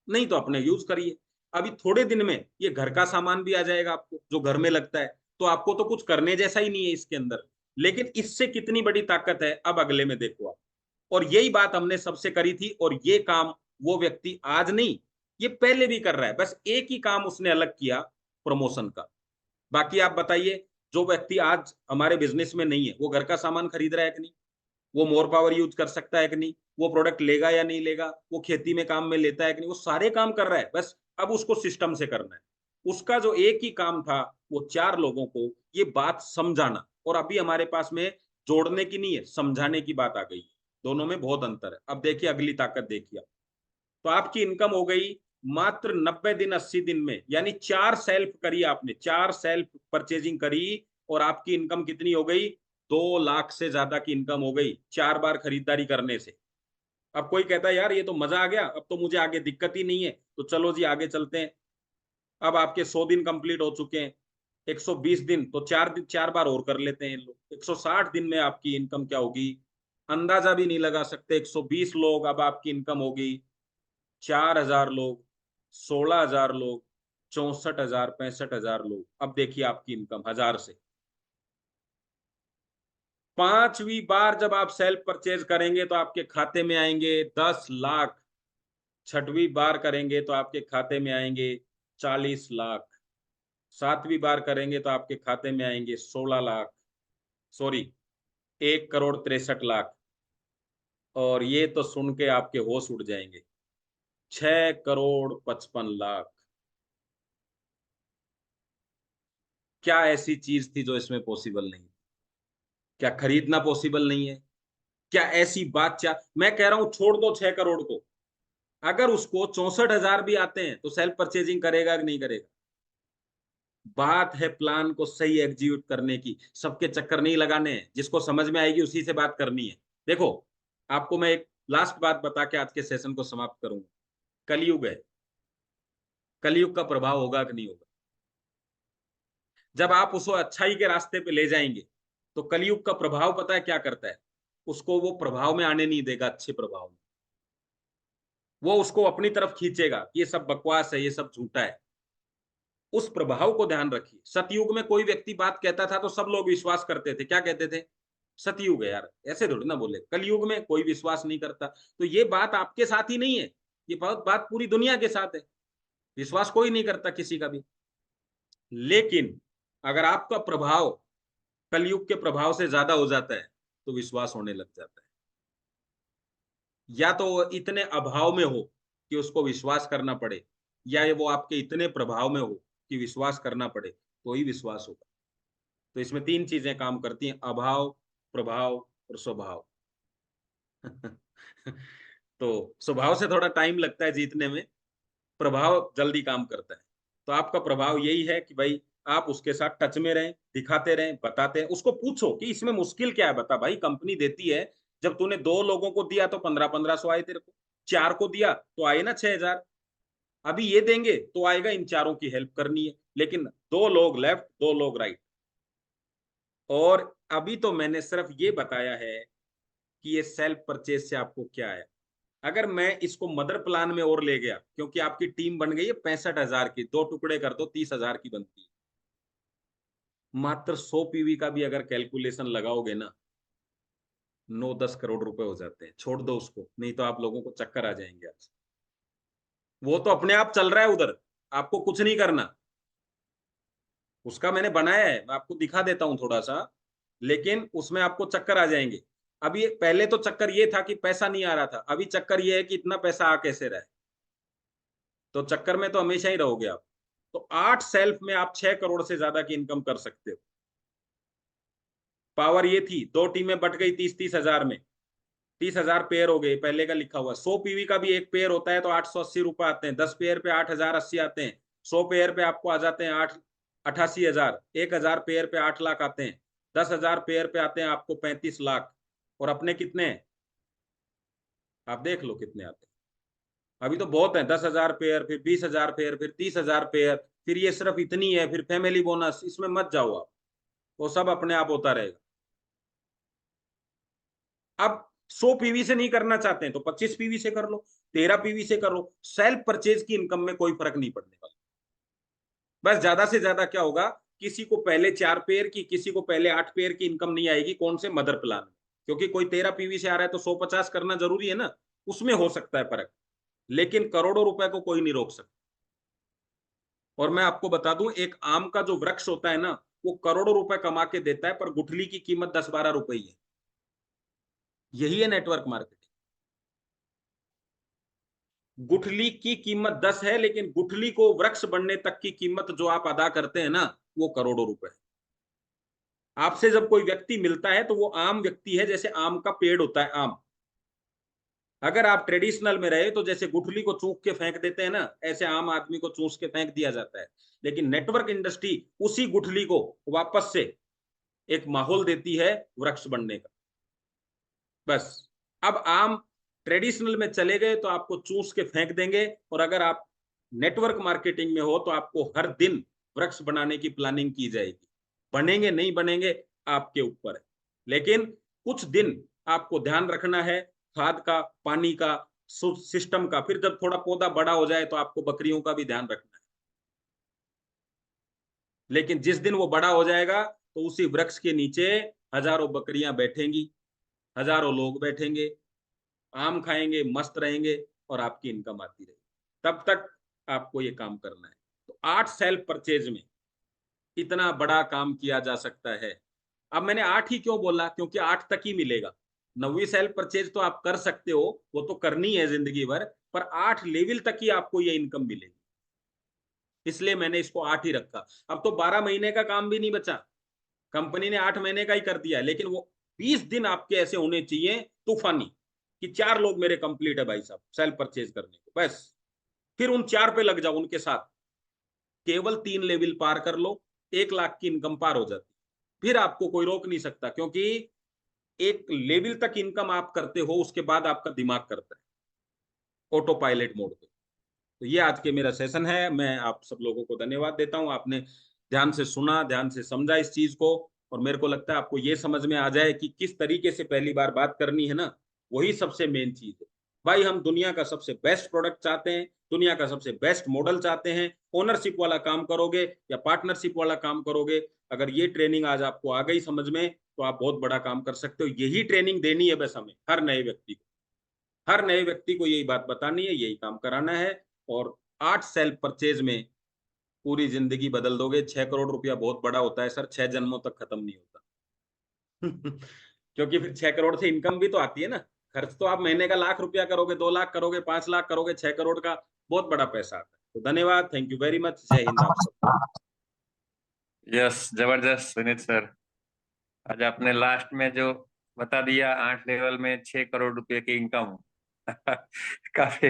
नहीं तो अपने यूज करिए। अभी थोड़े दिन में ये घर का सामान भी आ जाएगा आपको, जो घर में लगता है, तो आपको तो कुछ करने जैसा ही नहीं है इसके अंदर। लेकिन इससे कितनी बड़ी ताकत है, अब अगले में देखो आप। और यही बात हमने सबसे करी थी, और ये काम वो व्यक्ति आज नहीं, ये पहले भी कर रहा है, बस एक ही काम उसने अलग किया, प्रमोशन का। बाकी आप बताइए, जो व्यक्ति आज हमारे बिजनेस में नहीं है, वो घर का सामान खरीद रहा है कि नहीं, वो मोर पावर यूज कर सकता है कि नहीं, वो प्रोडक्ट लेगा या नहीं लेगा, वो खेती में काम में लेता है कि नहीं, वो सारे काम कर रहा है, बस अब उसको सिस्टम से करना है। उसका जो एक ही काम था, वो 4 लोगों को ये बात समझाना, और अभी हमारे पास में जोड़ने की नहीं है, समझाने की बात आ गई। दोनों में बहुत अंतर है। अब देखिए अगली ताकत देखिए, तो आपकी इनकम हो गई मात्र 90 दिन 80 दिन में, यानी 4 सेल्फ करी आपने, 4 सेल्फ परचेजिंग करी, और आपकी इनकम कितनी हो गई, 2 लाख से ज्यादा की इनकम हो गई 4 बार खरीदारी करने से। अब कोई कहता है यार ये तो मजा आ गया, अब तो मुझे आगे दिक्कत ही नहीं है, तो चलो जी आगे चलते हैं। अब आपके 100 दिन कंप्लीट हो चुके हैं, 120 दिन, तो 4 बार और कर लेते हैं लोग। 160 दिन में आपकी इनकम क्या होगी, अंदाजा भी नहीं लगा सकते। 120 लोग, अब आपकी इनकम होगी 4,000 लोग, 16,000 लोग, 64,000, 65,000 लोग। अब देखिए आपकी इनकम 1000 से। 5वीं बार जब आप सेल्फ परचेज करेंगे तो आपके खाते में आएंगे 10 लाख। 6वीं बार करेंगे तो आपके खाते में आएंगे 40 लाख। 7वीं बार करेंगे तो आपके खाते में आएंगे 16 लाख, सॉरी 1,63,00,000। और ये तो सुन के आपके होश उड़ जाएंगे, 6,55,00,000। क्या ऐसी चीज थी जो इसमें पॉसिबल नहीं? क्या खरीदना पॉसिबल नहीं है? क्या ऐसी बात, क्या मैं कह रहा हूं, छोड़ दो 6 करोड़ को, अगर उसको 64,000 भी आते हैं तो सेल्फ परचेजिंग करेगा कि नहीं करेगा? बात है प्लान को सही एग्जीक्यूट करने की, सबके चक्कर नहीं लगाने हैं, जिसको समझ में आएगी उसी से बात करनी है। देखो, आपको मैं एक लास्ट बात बता के आज के सेशन को समाप्त करूंगा। कलयुग है, कलयुग का प्रभाव होगा कि नहीं होगा? जब आप उसको अच्छाई के रास्ते पे ले जाएंगे, तो कलयुग का प्रभाव पता है क्या करता है? उसको वो प्रभाव में आने नहीं देगा, अच्छे प्रभाव में। वो उसको अपनी तरफ खींचेगा, ये सब बकवास है, ये सब झूठा है। उस प्रभाव को ध्यान रखिए। सतयुग में कोई व्यक्ति बात कहता था तो सब लोग विश्वास करते थे, क्या कहते थे? सतयुग है यार, ऐसे थोड़ी ना बोले। कलयुग में कोई विश्वास नहीं करता। तो ये बात आपके साथ ही नहीं है, ये बात पूरी दुनिया के साथ है। विश्वास कोई नहीं करता किसी का भी। लेकिन अगर आपका प्रभाव कलयुग के प्रभाव से ज्यादा हो जाता है, तो विश्वास होने लग जाता है। या तो वो इतने अभाव में हो कि उसको विश्वास करना पड़े, या ये वो आपके इतने प्रभाव में हो कि विश्वास करना पड़े, तो ही विश्वास होगा। तो इसमें 3 चीजें काम करती हैं, अभाव, प्रभाव और स्वभाव। तो स्वभाव से थोड़ा टाइम लगता है जीतने में, प्रभाव जल्दी काम करता है। तो आपका प्रभाव यही है कि भाई आप उसके साथ टच में रहें, दिखाते रहें, बताते हैं, उसको पूछो कि इसमें मुश्किल क्या है, बता भाई, कंपनी देती है। जब तूने 2 लोगों को दिया तो 15-1500 आए तेरे को, 4 को दिया तो आए ना 6,000। अभी ये देंगे तो आएगा, इन चारों की हेल्प करनी है। लेकिन 2 लोग लेफ्ट, 2 लोग राइट। और अभी तो मैंने सिर्फ ये बताया है कि ये सेल्फ परचेज से आपको क्या है। अगर मैं इसको मदर प्लान में और ले गया, क्योंकि आपकी टीम बन गई है 65,000 की, 2 टुकड़े कर दो, 30,000 की बनती है। मात्र 100 पीवी का भी अगर कैलकुलेशन लगाओगे ना, 9-10 करोड़ रुपए हो जाते हैं। छोड़ दो उसको, नहीं तो आप लोगों को चक्कर आ जाएंगे आज। वो तो अपने आप चल रहा है उधर, आपको कुछ नहीं करना। उसका मैंने बनाया है, मैं आपको दिखा देता हूँ थोड़ा सा, लेकिन उसमें आपको चक्कर आ जाएंगे। अभी पहले तो चक्कर ये था कि पैसा नहीं आ रहा था, अभी चक्कर ये है कि इतना पैसा आ कैसे रहा है। तो चक्कर में तो हमेशा ही रहोगे आप। तो 8 सेल्फ में आप 6 करोड़ से ज्यादा की इनकम कर सकते हो। पावर ये थी, 2 टीमें बट गई 30-30 हजार में, 30,000 पेयर हो गए, पहले का लिखा हुआ। 100 पीवी का भी एक पेयर होता है तो 880 रुपए आते हैं, 10 पेयर पे 8,080 आते हैं, 100 पेयर पे आपको आ जाते हैं 88,000, 1,000 पेयर पे 8 लाख आते हैं, 10,000 पेयर पे आते हैं आपको 35 लाख। और अपने कितने हैं, आप देख लो कितने आते हैं। अभी तो बहुत है, 10,000 पेयर, फिर 20,000 पेयर, फिर 30,000 पेयर। फिर ये सिर्फ इतनी है, फिर फैमिली बोनस, इसमें मत जाओ आप, वो सब अपने आप होता रहेगा। अब 100 पीवी से नहीं करना चाहते हैं तो 25 पीवी से कर लो, 13 पीवी से करो, सेल्फ परचेज की इनकम में कोई फर्क नहीं पड़ने वाला। बस ज्यादा से ज्यादा क्या होगा, किसी को पहले 4 पेयर की, किसी को पहले 8 पेयर की इनकम नहीं आएगी, कौन से मदर प्लान में, क्योंकि कोई 13 पीवी से आ रहा है तो 150 करना जरूरी है ना, उसमें हो सकता है फर्क, लेकिन करोड़ों रुपए को कोई नहीं रोक सकता। और मैं आपको बता दूं, एक आम का जो वृक्ष होता है ना, वो करोड़ों रुपए कमा के देता है, पर गुठली की कीमत 10-12 रुपए ही है। यही है नेटवर्क मार्केटिंग। गुठली की कीमत 10 है, लेकिन गुठली को वृक्ष बनने तक की कीमत जो आप अदा करते हैं ना, वो करोड़ों रुपए है। आपसे जब कोई व्यक्ति मिलता है तो वो आम व्यक्ति है, जैसे आम का पेड़ होता है आम। अगर आप ट्रेडिशनल में रहे तो जैसे गुठली को चूक के फेंक देते हैं ना, ऐसे आम आदमी को चूस के फेंक दिया जाता है। लेकिन नेटवर्क इंडस्ट्री उसी गुठली को वापस से एक माहौल देती है वृक्ष बनने का। बस। अब आम ट्रेडिशनल में चले गए तो आपको चूस के फेंक देंगे, और अगर आप नेटवर्क मार्केटिंग में हो तो आपको हर दिन वृक्ष बनाने की प्लानिंग की जाएगी। बनेंगे नहीं बनेंगे आपके ऊपर है, लेकिन कुछ दिन आपको ध्यान रखना है खाद का, पानी का, सिस्टम का। फिर जब थोड़ा पौधा बड़ा हो जाए तो आपको बकरियों का भी ध्यान रखना है। लेकिन जिस दिन वो बड़ा हो जाएगा तो उसी वृक्ष के नीचे हजारों बकरियां बैठेंगी, हजारों लोग बैठेंगे, आम खाएंगे, मस्त रहेंगे, और आपकी इनकम आती रहेगी। तब तक आपको ये काम करना है। तो 8 सेल्फ परचेज में इतना बड़ा काम किया जा सकता है। अब मैंने 8 ही क्यों बोला, क्योंकि 8 तक ही मिलेगा। 9वीं सेल्फ परचेज तो आप कर सकते हो, वो तो करनी है जिंदगी भर, पर 8 लेवल तक ही आपको ये इनकम मिलेगी, इसलिए मैंने इसको 8 ही रखा। अब तो 12 महीने का काम भी नहीं बचा, कंपनी ने 8 महीने का ही कर दिया है, लेकिन वो 20 दिन आपके ऐसे होने चाहिए तूफानी, कि 4 लोग मेरे कंप्लीट है भाई साहब सेल्फ परचेज करने को, बस। फिर उन 4 पे लग जाओ उनके साथ, केवल 3 लेवल पार कर लो, 1 लाख की इनकम पार हो जाती है। फिर आपको कोई रोक नहीं सकता, क्योंकि एक लेवल तक इनकम आप करते हो, उसके बाद आपका दिमाग करता है ऑटो पायलट मोड पे। तो ये आज के मेरा सेशन है। मैं आप सब लोगों को धन्यवाद देता हूं, आपने ध्यान से सुना, ध्यान से समझा इस चीज को, और मेरे को लगता है आपको ये समझ में आ जाए कि किस तरीके से पहली बार बात करनी है ना, वही सबसे मेन चीज है। भाई हम दुनिया का सबसे बेस्ट प्रोडक्ट चाहते हैं, दुनिया का सबसे बेस्ट मॉडल चाहते हैं। ओनरशिप वाला काम करोगे या पार्टनरशिप वाला काम करोगे, अगर ये ट्रेनिंग आज आपको आ गई समझ में, तो आप बहुत बड़ा काम कर सकते हो। यही ट्रेनिंग देनी है बस हमें, हर नए व्यक्ति को, हर नए व्यक्ति को यही बात बतानी है, यही काम कराना है। और 8 सेल्फ परचेज में पूरी जिंदगी बदल दोगे। 6 करोड़ रुपया बहुत बड़ा होता है सर, 6 जन्मों तक खत्म नहीं होता। क्योंकि फिर 6 करोड़ से इनकम भी तो आती है ना। खर्च तो आप महीने का 1 लाख रुपया करोगे, 2 लाख करोगे, 5 लाख करोगे, 6 करोड़ का बहुत बड़ा पैसा आता है। तो धन्यवाद, थैंक यू वेरी मच, जय हिंद आप सबको। यस, जबरदस्त सुनीत सर। आज आपने लास्ट में जो बता दिया, 8 लेवल में 6 करोड़ रुपए की इनकम। काफी,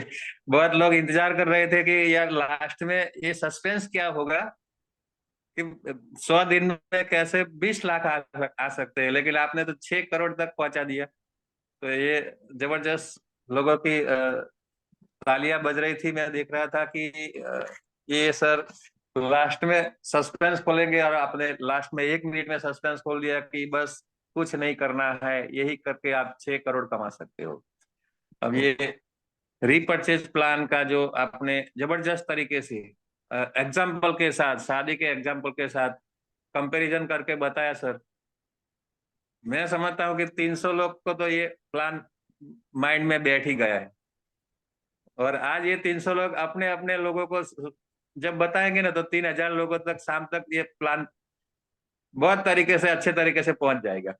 बहुत लोग इंतजार कर रहे थे कि यार लास्ट में ये सस्पेंस क्या होगा कि 100 दिन में कैसे 20 लाख आ सकते हैं, लेकिन आपने तो 6 करोड़ तक पहुंचा दिया। तो ये जबरदस्त, लोगों की तालियां बज रही थी। मैं देख रहा था कि ये सर लास्ट में सस्पेंस खोलेंगे, और आपने लास्ट में 1 मिनट में सस्पेंस खोल दिया कि बस कुछ नहीं करना है, यही करके आप 6 करोड़ कमा सकते हो। अब ये रीपर्चेज प्लान का जो आपने जबरदस्त तरीके से एग्जाम्पल के साथ, शादी के एग्जाम्पल के साथ कंपैरिजन करके बताया सर, मैं समझता हूँ कि 300 लोग को तो ये प्लान माइंड में बैठ ही गया है। और आज ये 300 लोग अपने अपने लोगों को जब बताएंगे ना, तो 3000 लोगों तक शाम तक ये प्लान बहुत तरीके से, अच्छे तरीके से पहुंच जाएगा।